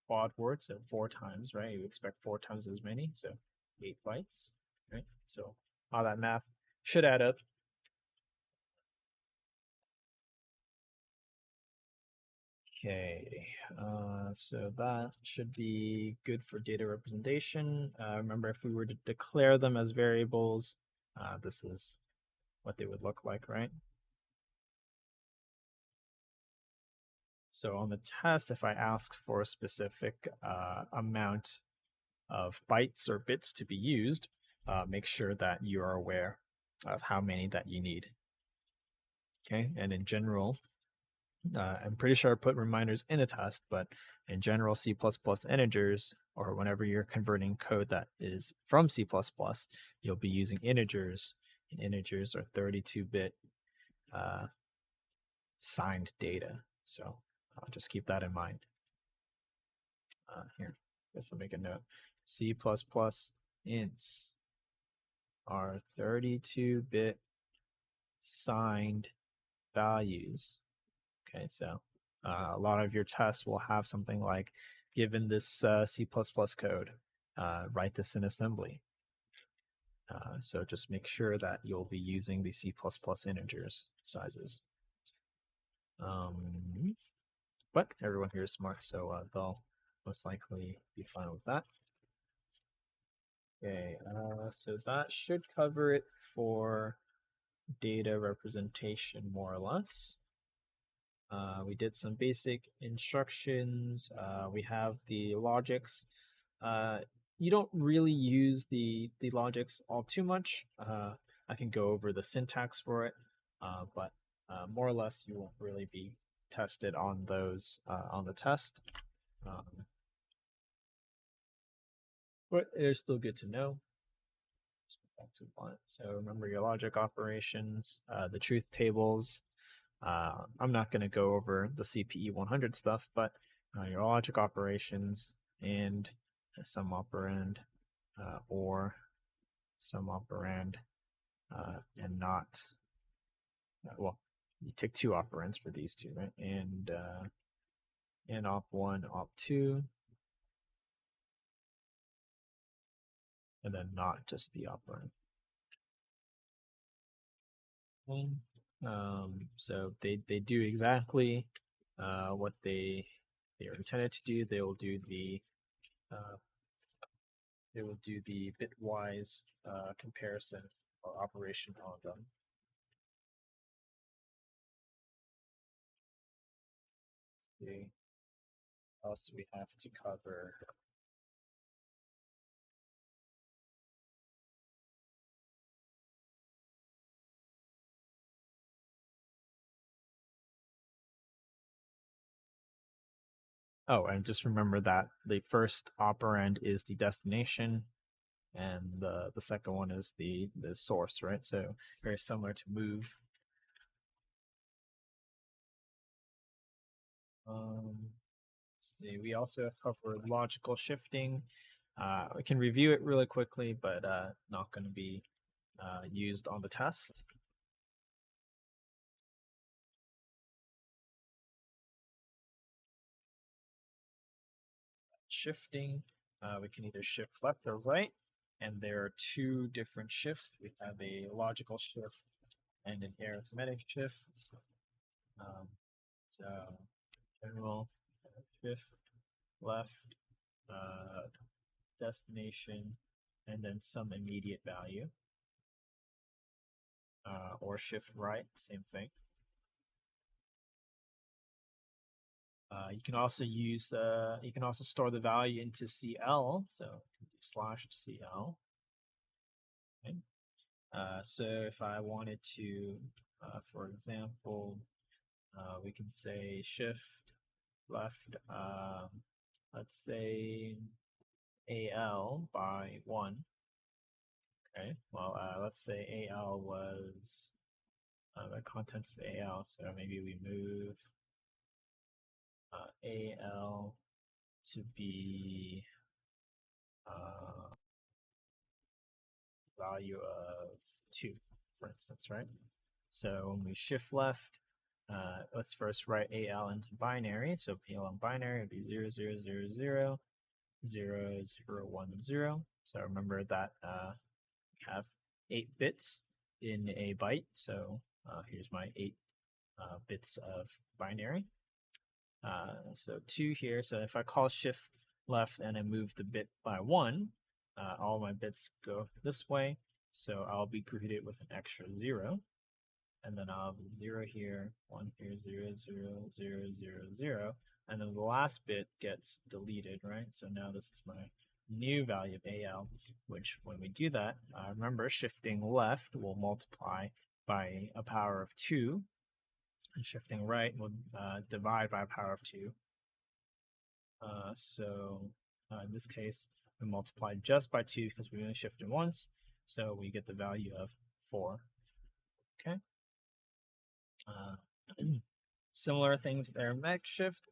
Quad word, so 4 times, right? You expect 4 times as many, so 8 bytes, right? So all that math should add up. Okay, so that should be good for data representation. Remember, if we were to declare them as variables, this is what they would look like, right? So on the test, if I ask for a specific amount of bytes or bits to be used, make sure that you are aware of how many that you need. Okay, and in general, I'm pretty sure I put reminders in the test, but in general, C++ integers, or whenever you're converting code that is from C++, you'll be using integers, and integers are 32-bit signed data. So just keep that in mind. Here, I guess I'll make a note. C++ ints are 32-bit signed values. Okay, so a lot of your tests will have something like, given this C++ code, write this in assembly. So just make sure that you'll be using the C++ integers sizes. But everyone here is smart, so they'll most likely be fine with that. Okay, so that should cover it for data representation, more or less. We did some basic instructions. We have the logics. You don't really use the logics all too much. I can go over the syntax for it, but more or less you won't really be tested on those on the test. But they're still good to know. Back to one. So remember your logic operations, the truth tables. I'm not going to go over the CPE 100 stuff, but your logic operations and some operand or some operand and not, well, you take 2 operands for these 2, right? And op1, op2, and then not just the operand. So they do exactly what they are intended to do. They will do the bitwise comparison or operation on them. Let's see. What else do we have to cover? Oh, and just remember that the first operand is the destination, and the second one is the source, right? So very similar to move. Let's see. We also cover logical shifting. We can review it really quickly, but not going to be used on the test. Shifting, we can either shift left or right, and there are two different shifts. We have a logical shift and an arithmetic shift. So general shift left, destination, and then some immediate value, or shift right, same thing. You can also use, you can also store the value into CL, so /CL. Okay. So if I wanted to, for example, we can say shift left, let's say AL by 1. Okay, well, let's say AL was the contents of AL, so maybe we move AL to be value of 2, for instance, right? So when we shift left, let's first write AL into binary. So PL in binary would be 0, 0, 0, 0, 0, 0, 1, 0. So remember that we have 8 bits in a byte. So here's my 8 bits of binary. So 2 here. So if I call shift left and I move the bit by 1, all my bits go this way. So I'll be greeted with an extra 0. And then I'll have 0 here, 1 here, 0, 0, 0, 0, 0. And then the last bit gets deleted, right? So now this is my new value of AL, which when we do that, remember shifting left will multiply by a power of 2, and shifting right will divide by a power of 2. So in this case, we multiply just by 2 because we only shifted once, so we get the value of 4. Okay. Similar things with arithmetic shift.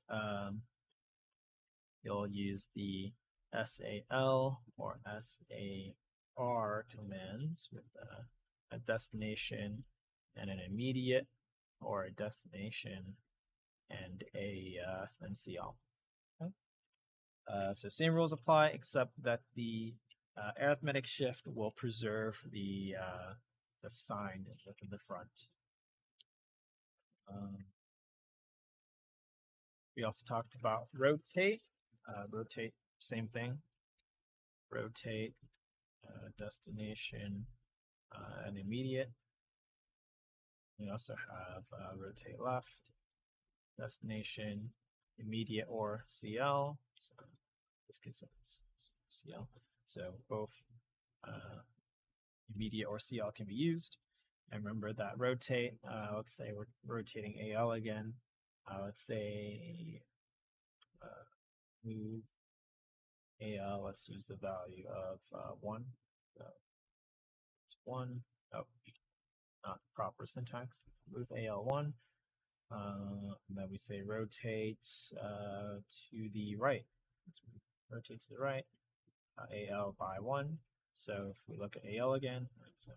You'll use the SAL or SAR commands with a destination and an immediate, or a destination and a CL. Okay. So same rules apply, except that the arithmetic shift will preserve the sign in the front. We also talked about rotate. Rotate, same thing. Rotate, destination, and immediate. We also have rotate left, destination, immediate, or CL. So in this case, it's CL. So both immediate or CL can be used. And remember that rotate, let's say we're rotating AL again. Let's say move AL, let's use the value of 1. So it's 1. Oh, not proper syntax. Move AL 1. And then we say rotate to the right. Rotate to the right, AL by 1. So if we look at AL again, so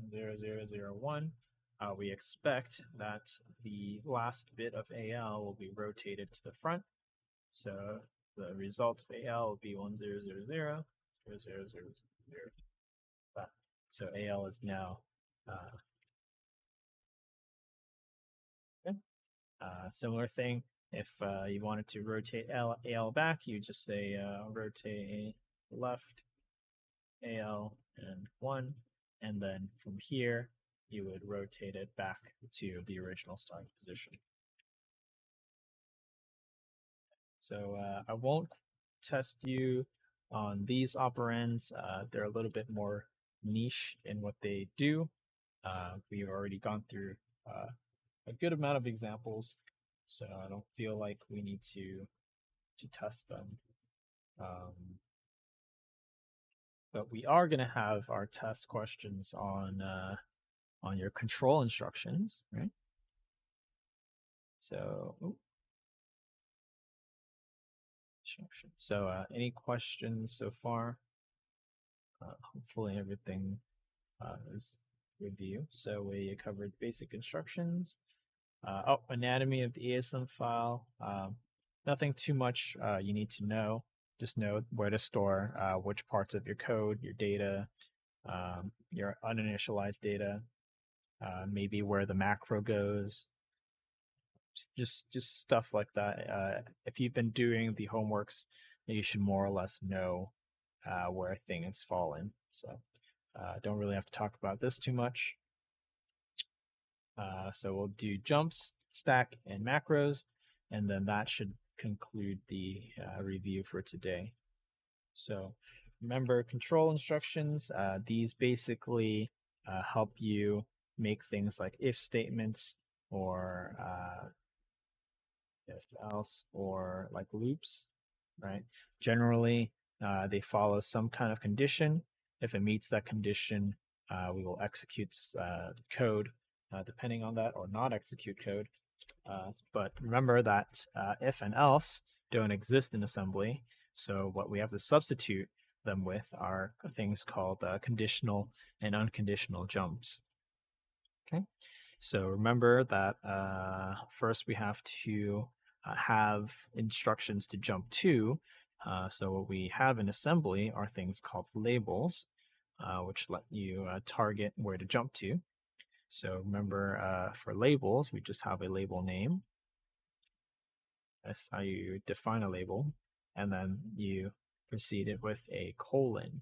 0, 0, 0, 0, 1, we expect that the last bit of AL will be rotated to the front. So the result of AL will be 1, 0, 0, 0, 0, 0, 0, 0. So AL is now okay. Similar thing, if you wanted to rotate AL back, you just say rotate left AL and 1, and then from here you would rotate it back to the original starting position. So I won't test you on these operands. They're a little bit more niche in what they do. We've already gone through a good amount of examples, so I don't feel like we need to test them. But we are going to have our test questions on your control instructions, right? So instruction. So any questions so far? Hopefully everything is with you. So we covered basic instructions. Anatomy of the ASM file. Nothing too much you need to know. Just know where to store which parts of your code, your data, your uninitialized data, maybe where the macro goes, just stuff like that. If you've been doing the homeworks, you should more or less know where things fall in. So don't really have to talk about this too much. So we'll do jumps, stack, and macros, and then that should conclude the review for today. So remember control instructions. These basically help you make things like if statements or if else or like loops, right? Generally, they follow some kind of condition. If it meets that condition, we will execute code depending on that, or not execute code. But remember that if and else don't exist in assembly. So what we have to substitute them with are things called conditional and unconditional jumps. Okay, so remember that first we have to have instructions to jump to. So what we have in assembly are things called labels, which let you target where to jump to. So remember, for labels, we just have a label name. That's how you define a label. And then you precede it with a colon.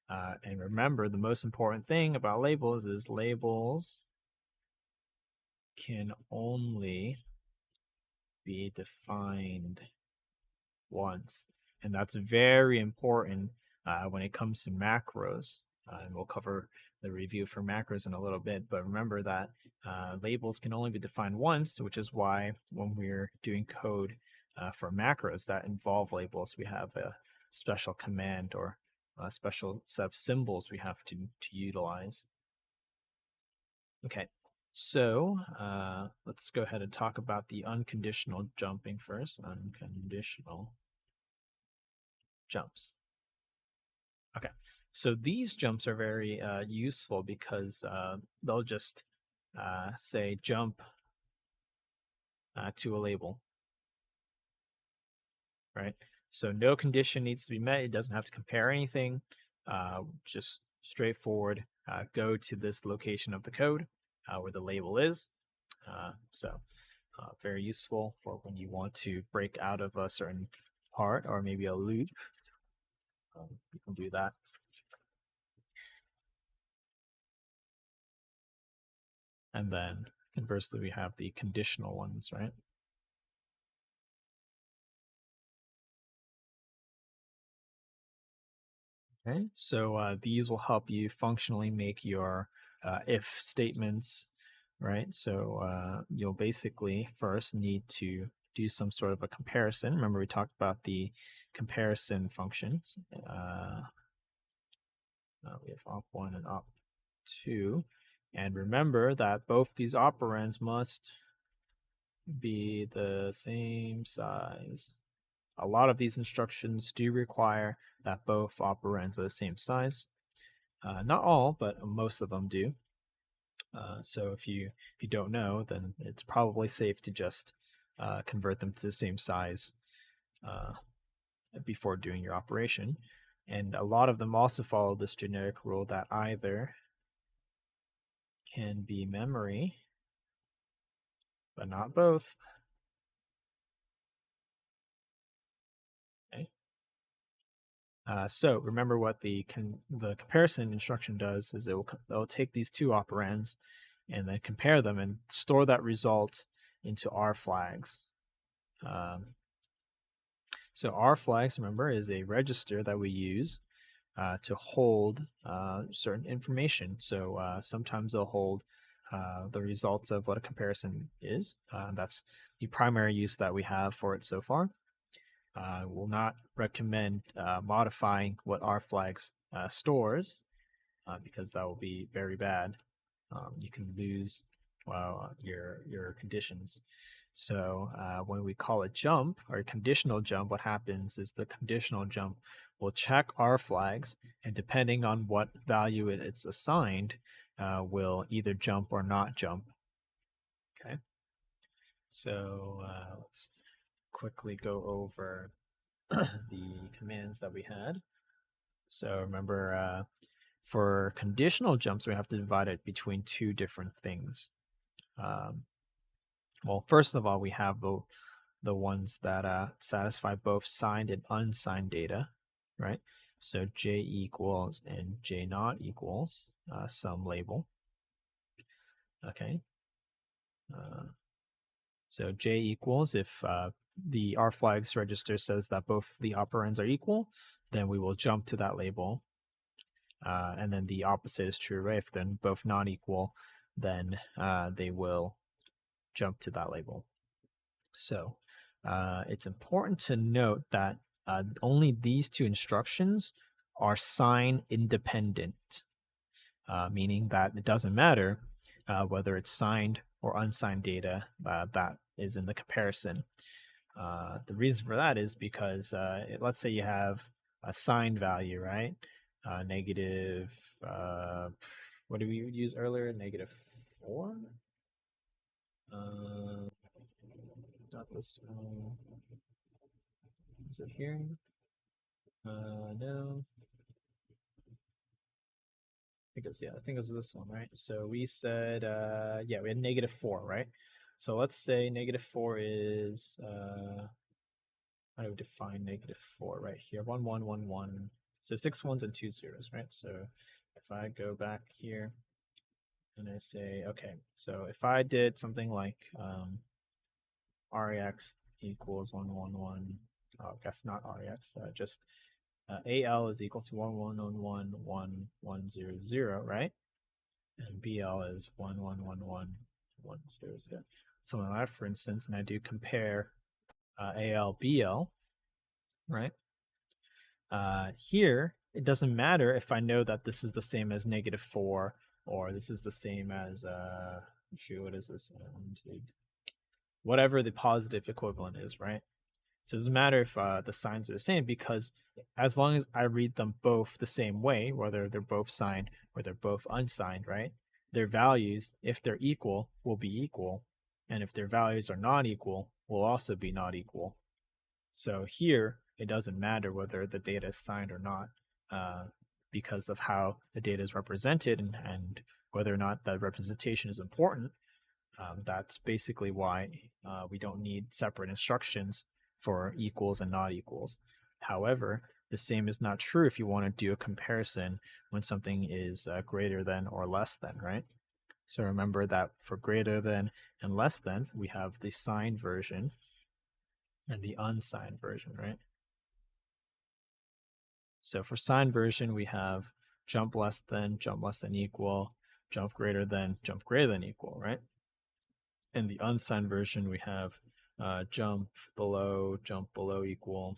And remember, the most important thing about labels is labels can only be defined once. And that's very important when it comes to macros. And we'll cover the review for macros in a little bit, but remember that labels can only be defined once, which is why when we're doing code for macros that involve labels, we have a special command or a special set of symbols we have to utilize. Okay, so let's go ahead and talk about the unconditional jumping first. Unconditional jumps. Okay, so these jumps are very useful because they'll just say jump to a label, right? So no condition needs to be met. It doesn't have to compare anything. Just straightforward, go to this location of the code where the label is. So very useful for when you want to break out of a certain part or maybe a loop. You can do that. And then conversely, we have the conditional ones, right? Okay, so these will help you functionally make your if statements, right? So you'll basically first need to do some sort of a comparison. Remember, we talked about the comparison functions. We have op1 and op2. And remember that both these operands must be the same size. A lot of these instructions do require that both operands are the same size. Not all, but most of them do. So if you don't know, then it's probably safe to just convert them to the same size before doing your operation. And a lot of them also follow this generic rule that either can be memory, but not both. Okay. So remember what the comparison instruction does is it'll take these two operands and then compare them and store that result into R flags. So R flags, remember, is a register that we use to hold certain information. So sometimes they'll hold the results of what a comparison is. That's the primary use that we have for it so far. Will not recommend modifying what R flags stores because that will be very bad. You can lose your conditions. So when we call a jump or a conditional jump, what happens is the conditional jump will check R flags, and depending on what value it's assigned, will either jump or not jump. Okay. So let's quickly go over the commands that we had. So remember, for conditional jumps, we have to divide it between two different things. Well, first of all, we have the ones that satisfy both signed and unsigned data, right? So j equals and j not equals some label. Okay. So j equals, if the R flags register says that both the operands are equal, then we will jump to that label. And then the opposite is true, right? If they're both not equal, then they will jump to that label. So it's important to note that only these two instructions are sign independent, meaning that it doesn't matter whether it's signed or unsigned data that is in the comparison. The reason for that is because let's say you have a signed value, right? Negative, what did we use earlier? -4? Not this one. Is it here? No. I think it's this one, right? So we said, yeah, we had -4, right? So let's say -4 is, how do we define -4 right here? 1, 1, 1, 1. So 6 ones and 2 zeros, right? So if I go back here and I say, okay, so if I did something like REX equals 1, 1, 1, oh, I guess not REX, just AL is equal to 1, 1, 1, 1, 1, 1, 0, 0, right? And BL is 1, 1, 1, 1, 1, 0, 0. Something like that, for instance, and I do compare AL, BL, right? Here, it doesn't matter if I know that this is the same as -4 or this is the same as, shoot, what is this? Whatever the positive equivalent is, right? So it doesn't matter if the signs are the same, because as long as I read them both the same way, whether they're both signed or they're both unsigned, right? Their values, if they're equal, will be equal. And if their values are not equal, will also be not equal. So here, it doesn't matter whether the data is signed or not, because of how the data is represented and whether or not that representation is important. That's basically why we don't need separate instructions for equals and not equals. However, the same is not true if you want to do a comparison when something is greater than or less than, right? So remember that for greater than and less than, we have the signed version and the unsigned version, right? So for signed version, we have jump less than equal, jump greater than equal, right? In the unsigned version, we have jump below equal,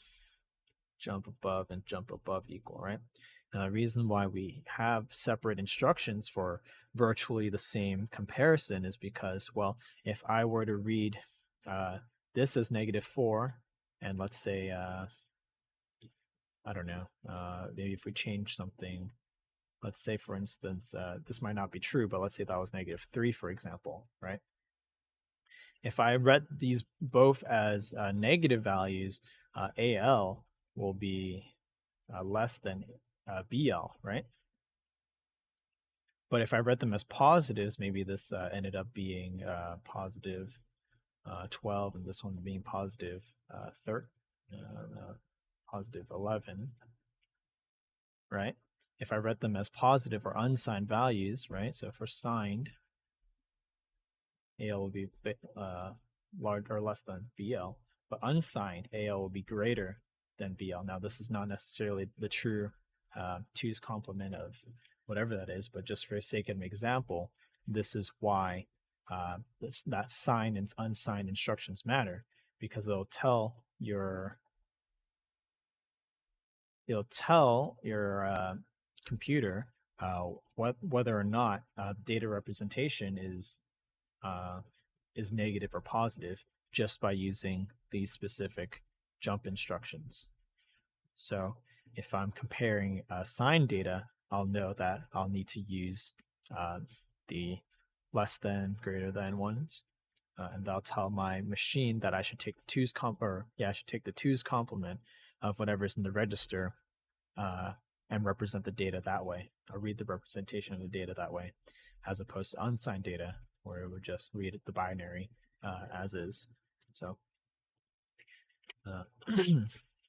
jump above, and jump above equal, right? Now, the reason why we have separate instructions for virtually the same comparison is because, well, if I were to read this as -4, and let's say, I don't know, maybe if we change something, let's say, for instance, this might not be true, but let's say that was -3, for example, right? If I read these both as negative values, AL will be less than BL, right? But if I read them as positives, maybe this ended up being positive 12, and this one being positive 11, right? If I read them as positive or unsigned values, right? So for signed, AL will be large or less than BL, but unsigned AL will be greater than BL. Now, this is not necessarily the true 2's complement of whatever that is, but just for the sake of an example, this is why that signed and unsigned instructions matter, because it'll tell your computer whether or not data representation is negative or positive, just by using these specific jump instructions. So if I'm comparing signed data, I'll know that I'll need to use the less than, greater than ones, and that'll tell my machine that I should take the twos complement of whatever's in the register and represent the data that way, or read the representation of the data that way, as opposed to unsigned data where it would just read the binary as is. So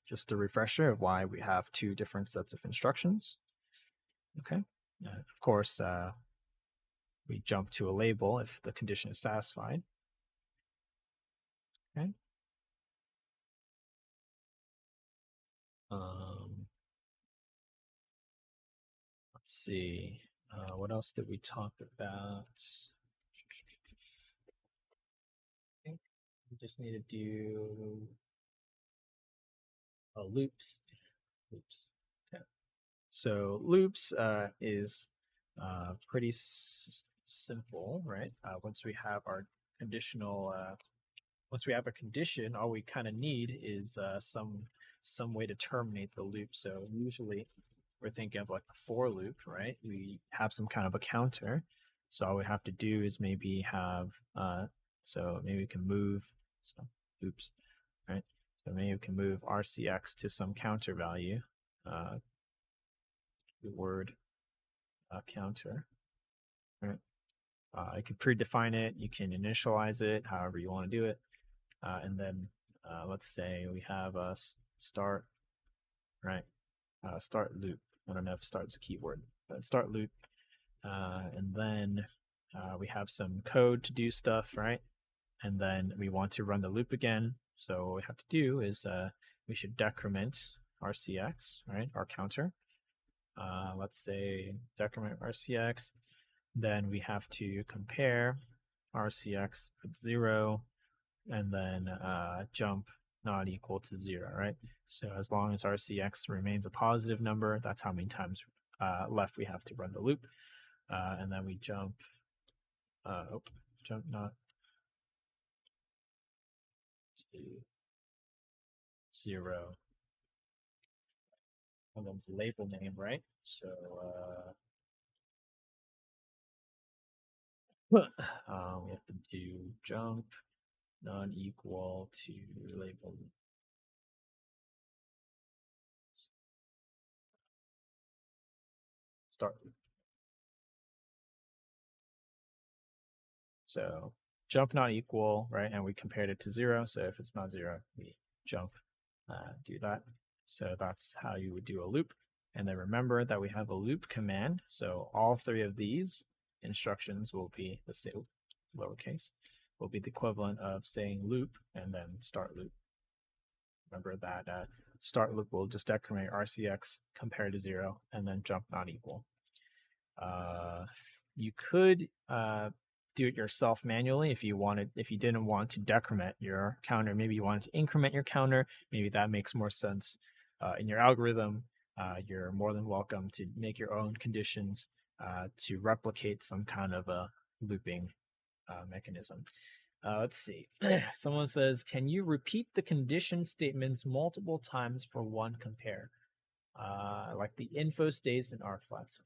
just a refresher of why we have two different sets of instructions. Okay, of course, we jump to a label if the condition is satisfied. Okay. Let's see. What else did we talk about? I think we just need to do loops. Loops. Okay. So loops is pretty simple, right? Once we have our conditional, once we have a condition, all we kind of need is some way to terminate the loop. So usually we're thinking of like the for loop, right? We have some kind of a counter. So all we have to do is maybe have, so maybe we can move, so oops, right? So maybe we can move RCX to some counter value, the word counter, right? You can predefine it, you can initialize it, however you want to do it. And then let's say we have a start, right? Start loop. I don't know if start's a keyword, but start loop. And then we have some code to do stuff, right? And then we want to run the loop again. So what we have to do is we should decrement RCX, right? Our counter. Let's say decrement RCX. Then we have to compare RCX with 0, and then jump not equal to 0, right? So as long as RCX remains a positive number, that's how many times left we have to run the loop. And then we jump not to 0. And then the label name, right? So we have to do jump not equal to label start. So jump not equal, right? And we compared it to 0. So if it's not 0, we jump, do that. So that's how you would do a loop. And then remember that we have a loop command. So all three of these instructions will be the same, lowercase, will be the equivalent of saying loop and then start loop. Remember that start loop will just decrement RCX compared to 0 and then jump not equal. You could do it yourself manually if you didn't want to decrement your counter. Maybe you wanted to increment your counter. Maybe that makes more sense in your algorithm. You're more than welcome to make your own conditions to replicate some kind of a looping mechanism. Let's see. Someone says, can you repeat the condition statements multiple times for one compare? Like the info stays in rflags.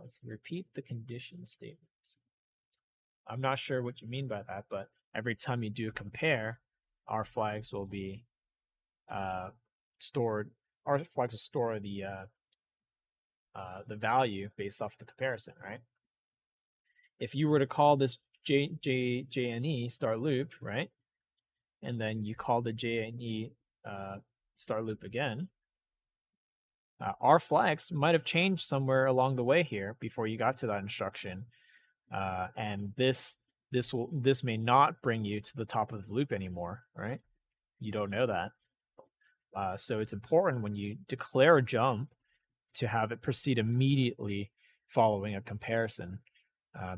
Let's repeat the condition statements. I'm not sure what you mean by that, but every time you do a compare, rflags will be stored. Rflags will store the value based off the comparison, right? If you were to call this JNE start loop, right, and then you call the JNE start loop again, our flags might have changed somewhere along the way here before you got to that instruction, and this may not bring you to the top of the loop anymore, right? You don't know that, so it's important when you declare a jump to have it proceed immediately following a comparison,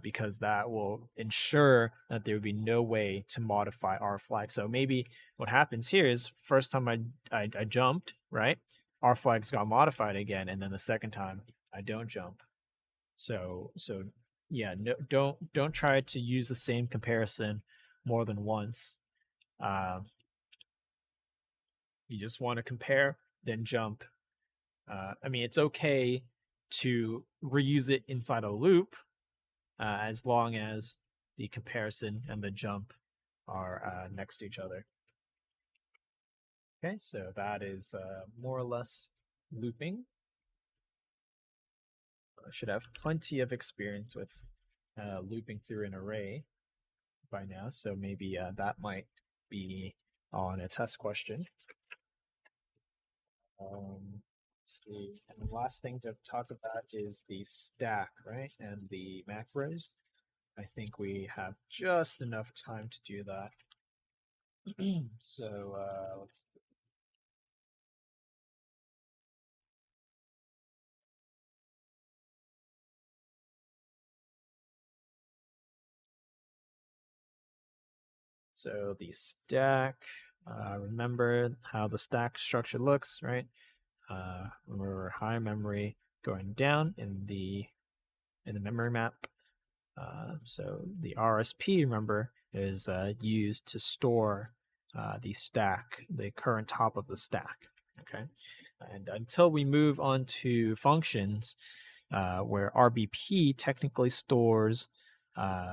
because that will ensure that there would be no way to modify our flag. So maybe what happens here is first time I jumped, right? Our flags got modified again, and then the second time I don't jump. So yeah, no, don't try to use the same comparison more than once. You just want to compare, then jump. I mean, it's okay to reuse it inside a loop as long as the comparison and the jump are next to each other. Okay, so that is more or less looping. I should have plenty of experience with looping through an array by now, so maybe that might be on a test question. Let's see. And the last thing to talk about is the stack, right? And the macros. I think we have just enough time to do that. So let's. So the stack. Remember how the stack structure looks, right? Remember high memory going down in the memory map. So the RSP, remember, is used to store the stack, the current top of the stack. Okay, and until we move on to functions, where RBP technically stores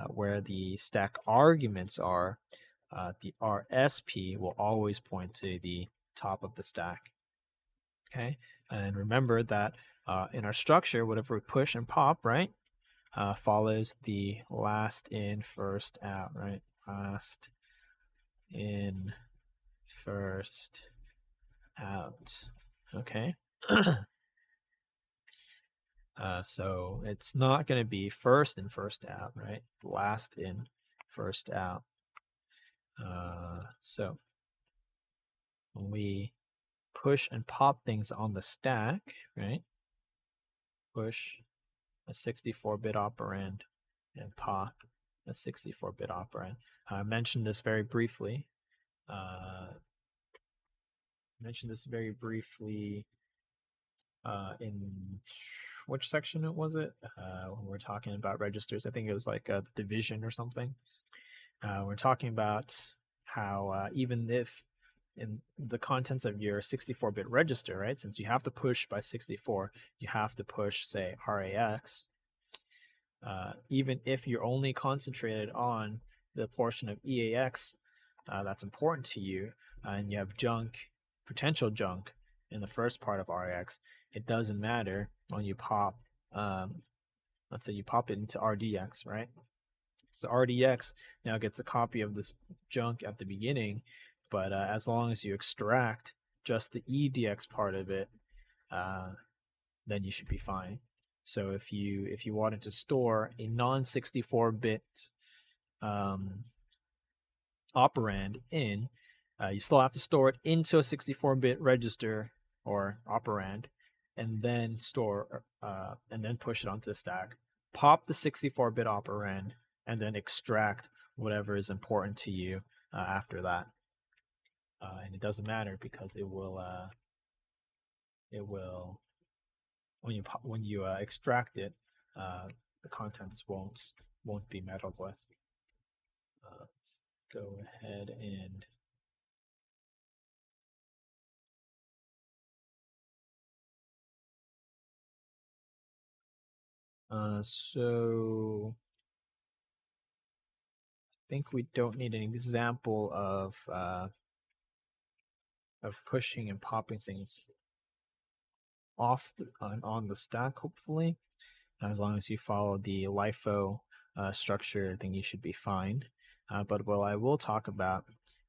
where the stack arguments are, the RSP will always point to the top of the stack. Okay, and remember that in our structure, whatever we push and pop, right, follows the last in, first out, right? Last in, first out. Okay. So it's not going to be first in, first out, right? Last in, first out. So when we push and pop things on the stack, right? Push a 64-bit operand and pop a 64-bit operand. I mentioned this very briefly. In which section was it? When we're talking about registers, I think it was like a division or something. We're talking about how even if in the contents of your 64-bit register, right, since you have to push by 64, you have to push, say, RAX, even if you're only concentrated on the portion of EAX that's important to you, and you have potential junk in the first part of RAX, it doesn't matter when you pop, let's say you pop it into RDX, right? So RDX now gets a copy of this junk at the beginning, but as long as you extract just the EDX part of it, then you should be fine. So if you wanted to store a non 64-bit operand in, you still have to store it into a 64-bit register or operand, and then and then push it onto the stack. Pop the 64-bit operand, and then extract whatever is important to you after that. And it doesn't matter because it will when you extract it, the contents won't be meddled with. Let's go ahead and so I think we don't need an example of pushing and popping things off on the stack, hopefully. As long as you follow the LIFO structure, then you should be fine. But what I will talk about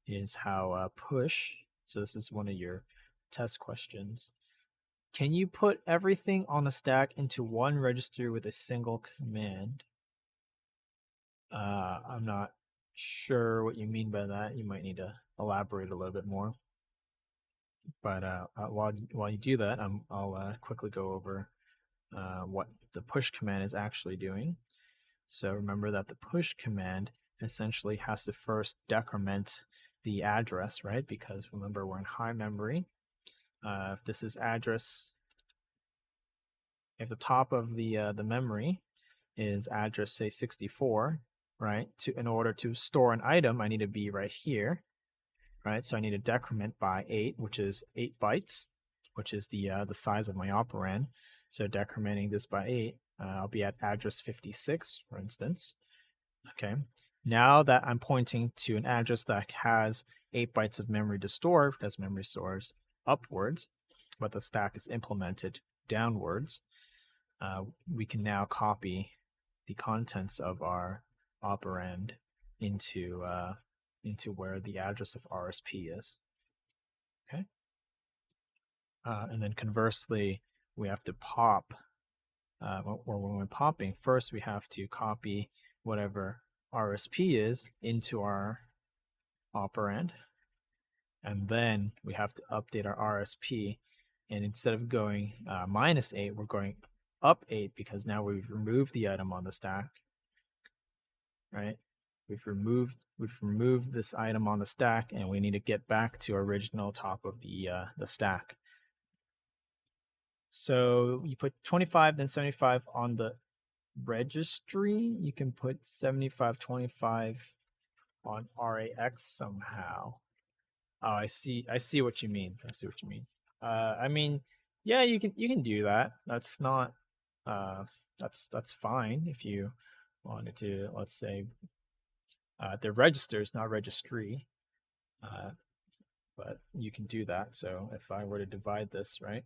is how push, so this is one of your test questions. Can you put everything on a stack into one register with a single command? I'm not sure what you mean by that. You might need to elaborate a little bit more. But while you do that, I'll quickly go over what the push command is actually doing. So remember that the push command essentially has to first decrement the address, right? Because remember, we're in high memory. If this is address, if the top of the memory is address, say 64, right? In order to store an item, I need to be right here. right? So I need to decrement by 8, which is 8 bytes, which is the size of my operand. So decrementing this by 8, I'll be at address 56, for instance. Okay. Now that I'm pointing to an address that has 8 bytes of memory to store, because memory stores upwards, but the stack is implemented downwards, we can now copy the contents of our operand into where the address of RSP is. Okay. And then conversely, we have to pop, or when we're popping, first we have to copy whatever RSP is into our operand, and then we have to update our RSP. And instead of going -8, we're going up 8 because now we've removed the item on the stack, right? We've removed this item on the stack, and we need to get back to original top of the stack. So you put 25, then 75 on the registry. You can put 7525 on RAX somehow. Oh, I see what you mean. I mean, yeah, you can do that. That's not that's fine if you wanted to, let's say, the registers, not registry. But you can do that. So if I were to divide this, right?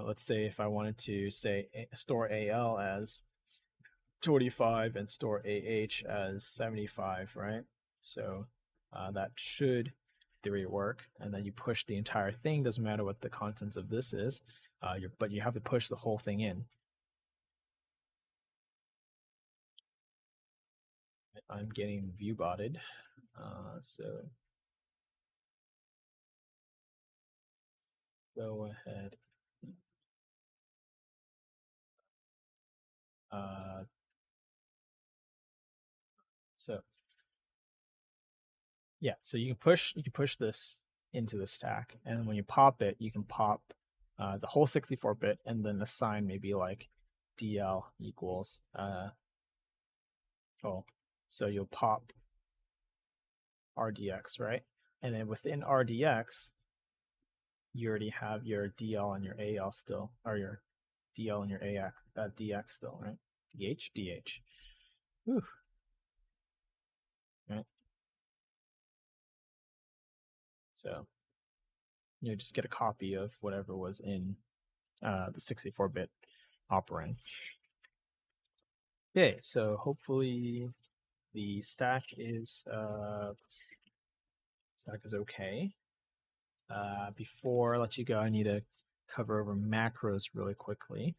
Let's say if I wanted to say store AL as 25 and store AH as 75, right? So that should theory work. And then you push the entire thing. Doesn't matter what the contents of this is, but you have to push the whole thing in. I'm getting view botted. So go ahead. So yeah, so you can push this into the stack, and when you pop it, you can pop the whole 64-bit, and then assign maybe like DL equals so you'll pop RDX, right? And then within RDX, you already have your DL and your AL still, or your DL and your DX still, right? DH. Whew. Right. So you just get a copy of whatever was in the 64-bit operand. Okay, so hopefully the stack is okay. Before I let you go, I need to cover over macros really quickly.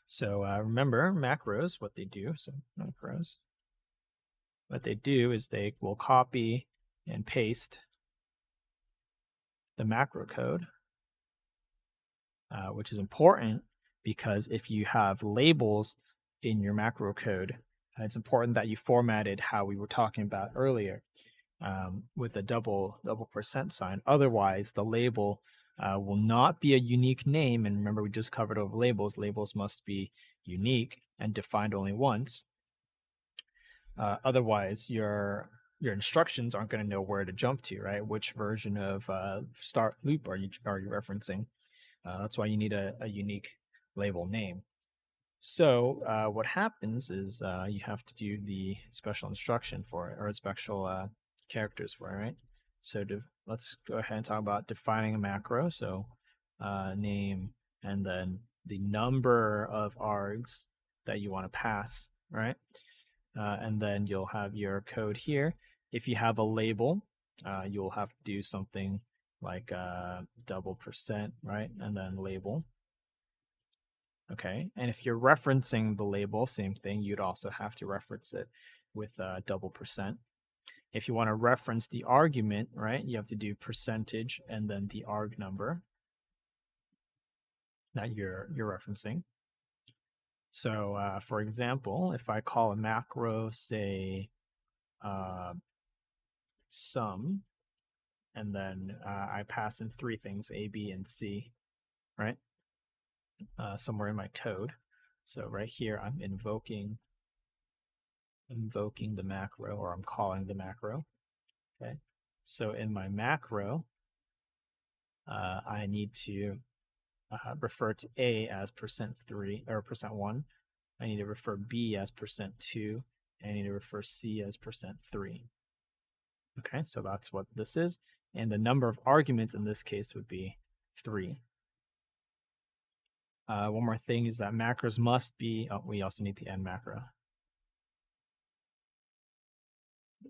So remember macros, what they do. So macros, what they do is they will copy and paste the macro code, which is important because if you have labels in your macro code, it's important that you formatted how we were talking about earlier, with a double %sign. Otherwise, the label will not be a unique name. And remember, we just covered over labels. Labels must be unique and defined only once. Otherwise, your instructions aren't going to know where to jump to, right? Which version of start loop are you referencing? That's why you need a unique label name. So what happens is you have to do the special instruction for it, or special characters for it, right? So let's go ahead and talk about defining a macro. So name, and then the number of args that you want to pass, right? And then you'll have your code here. If you have a label, you'll have to do something like double %, right? And then label. Okay, and if you're referencing the label, same thing, you'd also have to reference it with double %. If you want to reference the argument, right, you have to do percentage and then the arg number that you're referencing. So for example, if I call a macro, say sum, and then I pass in 3 things, A, B, and C, right? Somewhere in my code. So right here, I'm invoking the macro, or I'm calling the macro. Okay, so in my macro, I need to refer to A as %3 or %1. I need to refer B as %2. And I need to refer C as %3. Okay, so that's what this is. And the number of arguments in this case would be 3. One more thing is that macros must be, we also need the end macro.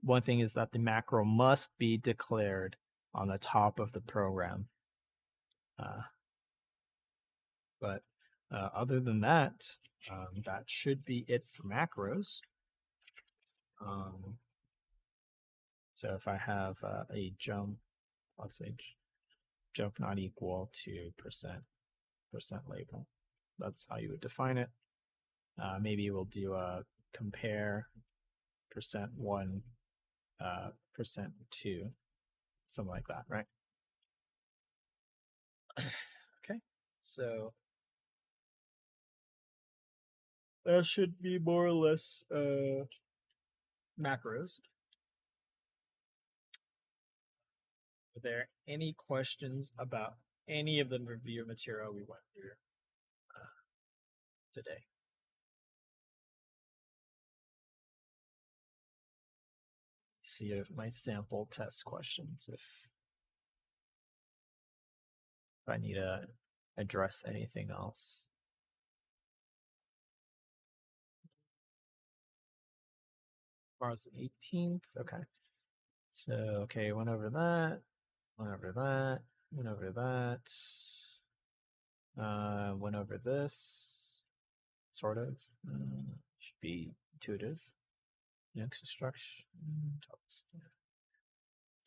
One thing is that the macro must be declared on the top of the program. But other than that, that should be it for macros. So if I have a jump, let's say jump not equal to percent label, that's how you would define it. Maybe we'll do a compare %1, %2, something like that, right? Okay, so that should be more or less macros. Are there any questions about any of the review material we went through today? See if my sample test questions, if I need to address anything else. Tomorrow's the 18th. Okay. So, okay, went over that, went over that, went over that. Went over this, sort of. Should be intuitive. Next instruction.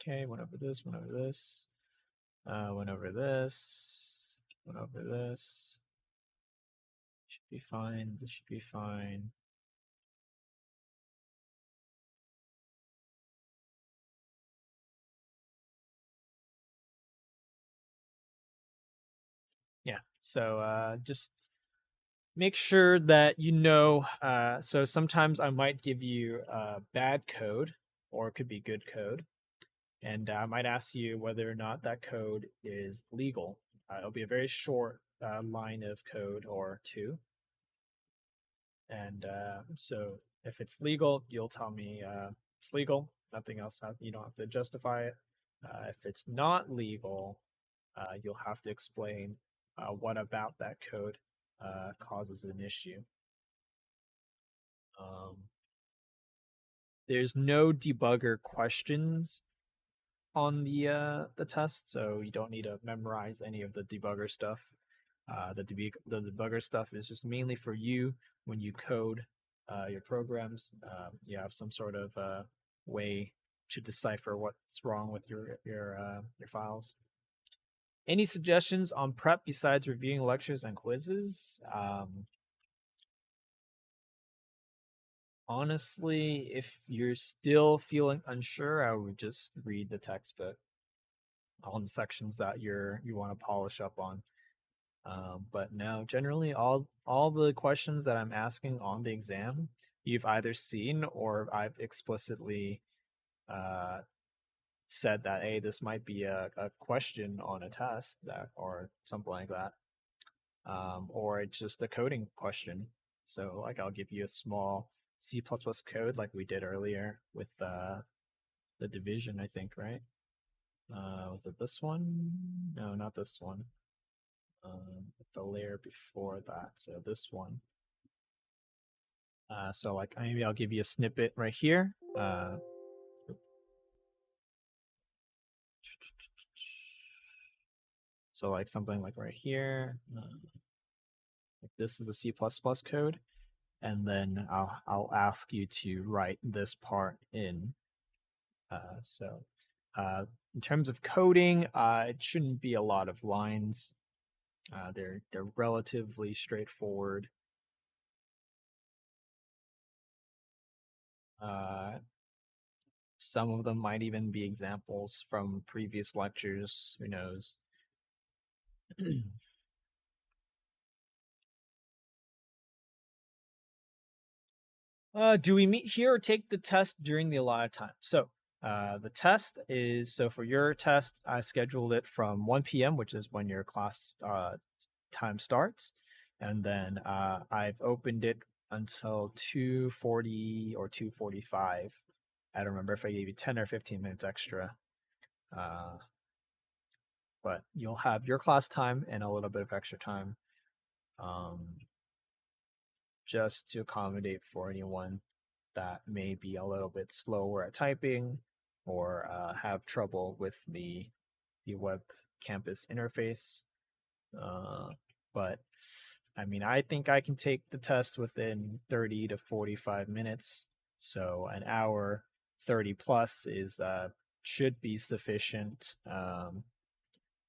Okay, went over this, went over this. Went over this, went over this. Should be fine. This should be fine. Yeah, so just make sure that you know. So sometimes I might give you bad code, or it could be good code. And I might ask you whether or not that code is legal. It'll be a very short line of code or two. And so if it's legal, you'll tell me it's legal. Nothing else. You don't have to justify it. If it's not legal, you'll have to explain what about that code causes an issue. There's no debugger questions on the test, so you don't need to memorize any of the debugger stuff. The debugger stuff is just mainly for you when you code your programs. You have some sort of way to decipher what's wrong with your files. Any suggestions on prep besides reviewing lectures and quizzes? Honestly, if you're still feeling unsure, I would just read the textbook on the sections that you want to polish up on. But no, generally all the questions that I'm asking on the exam, you've either seen or I've explicitly said that, hey, this might be a question on a test or something like that. Or it's just a coding question. So like I'll give you a small C++ code like we did earlier with the division, I think, right? Was it this one? No, not this one. The layer before that, so this one. So like maybe I'll give you a snippet right here. So like something like right here. Like this is a C++ code, and then I'll ask you to write this part in. So in terms of coding, it shouldn't be a lot of lines. They're relatively straightforward. Some of them might even be examples from previous lectures. Who knows? Do we meet here or take the test during the allotted time? So The test is so for your test, I scheduled it from 1 p.m., which is when your class time starts, and then I've opened it until 2:40 or 2:45. I don't remember if I gave you 10 or 15 minutes extra. Uh, but you'll have your class time and a little bit of extra time, um, just to accommodate for anyone that may be a little bit slower at typing or have trouble with the web campus interface. But I mean, I think I can take the test within 30 to 45 minutes. So an hour 30 plus is should be sufficient.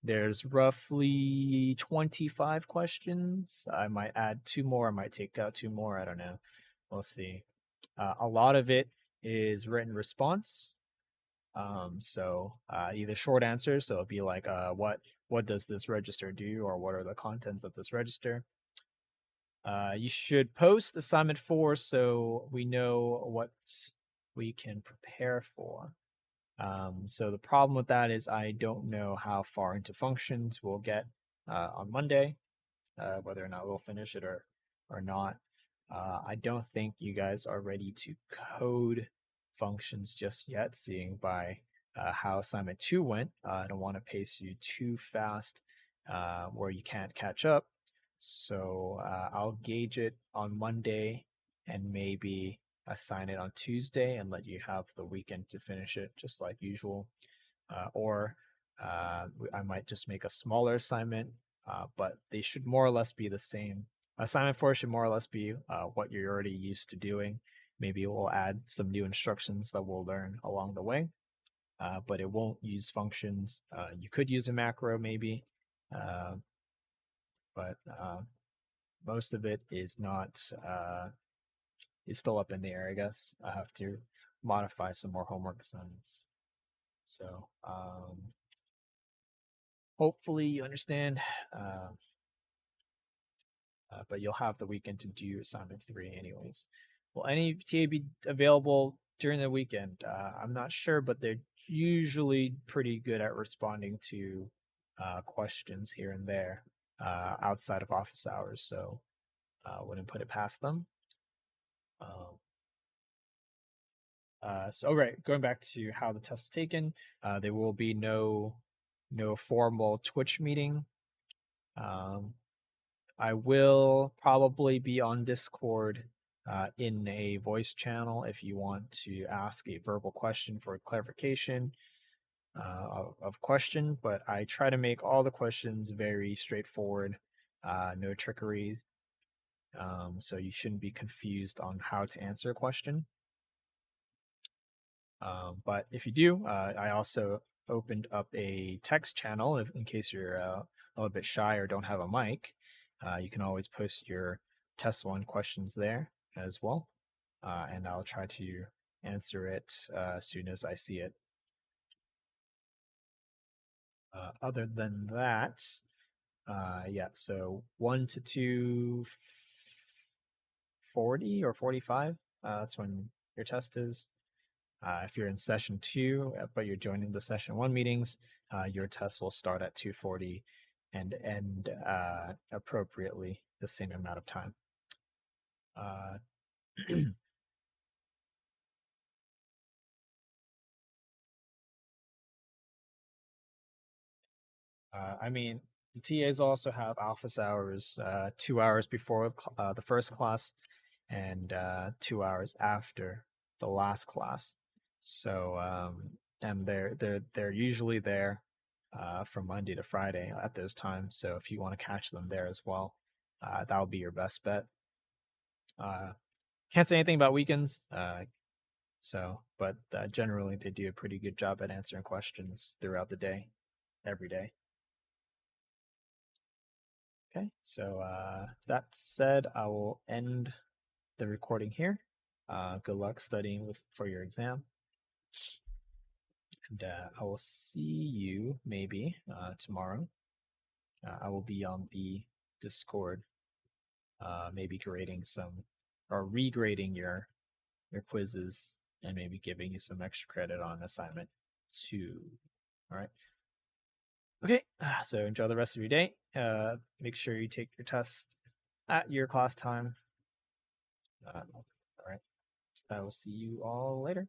There's roughly 25 questions. I might add two more. I might take out two more. I don't know. We'll see. A lot of it is written response. So either short answers, so it'll be like, what does this register do, or what are the contents of this register? You should post assignment 4 so we know what we can prepare for. So the problem with that is I don't know how far into functions we'll get on Monday, whether or not we'll finish it or not. I don't think you guys are ready to code functions just yet, seeing by how assignment 2 went. I don't want to pace you too fast where you can't catch up. So I'll gauge it on Monday and maybe assign it on Tuesday and let you have the weekend to finish it just like usual. Or I might just make a smaller assignment, but they should more or less be the same. Assignment 4 should more or less be what you're already used to doing. Maybe we'll add some new instructions that we'll learn along the way, but it won't use functions. You could use a macro maybe, but most of it is not. Is still up in the air, I guess. I have to modify some more homework assignments. So hopefully you understand. But you'll have the weekend to do assignment 3 anyways. Will any TA be available during the weekend? I'm not sure, but they're usually pretty good at responding to questions here and there outside of office hours, so wouldn't put it past them. So right, going back to how the test is taken, there will be no formal Twitch meeting. I will probably be on Discord in a voice channel if you want to ask a verbal question for clarification of question, but I try to make all the questions very straightforward, no trickery. So you shouldn't be confused on how to answer a question. But if you do, I also opened up a text channel in case you're a little bit shy or don't have a mic. You can always post your test 1 questions there as well, and I'll try to answer it as soon as I see it. Other than that, yeah, so 1 to 2:40 or 45, that's when your test is. If you're in session 2, but you're joining the session 1 meetings, your test will start at 2:40 and end appropriately the same amount of time. I mean, the TAs also have office hours 2 hours before the first class and 2 hours after the last class. So and they're usually there from Monday to Friday at those times. So if you want to catch them there as well, that would be your best bet. Can't say anything about weekends. But generally they do a pretty good job at answering questions throughout the day, every day. Okay, so that said, I will end the recording here. Good luck studying for your exam. And I will see you maybe tomorrow. I will be on the Discord, maybe grading some or regrading your quizzes and maybe giving you some extra credit on assignment 2. All right. Okay, so enjoy the rest of your day. Make sure you take your test at your class time. All right. I will see you all later.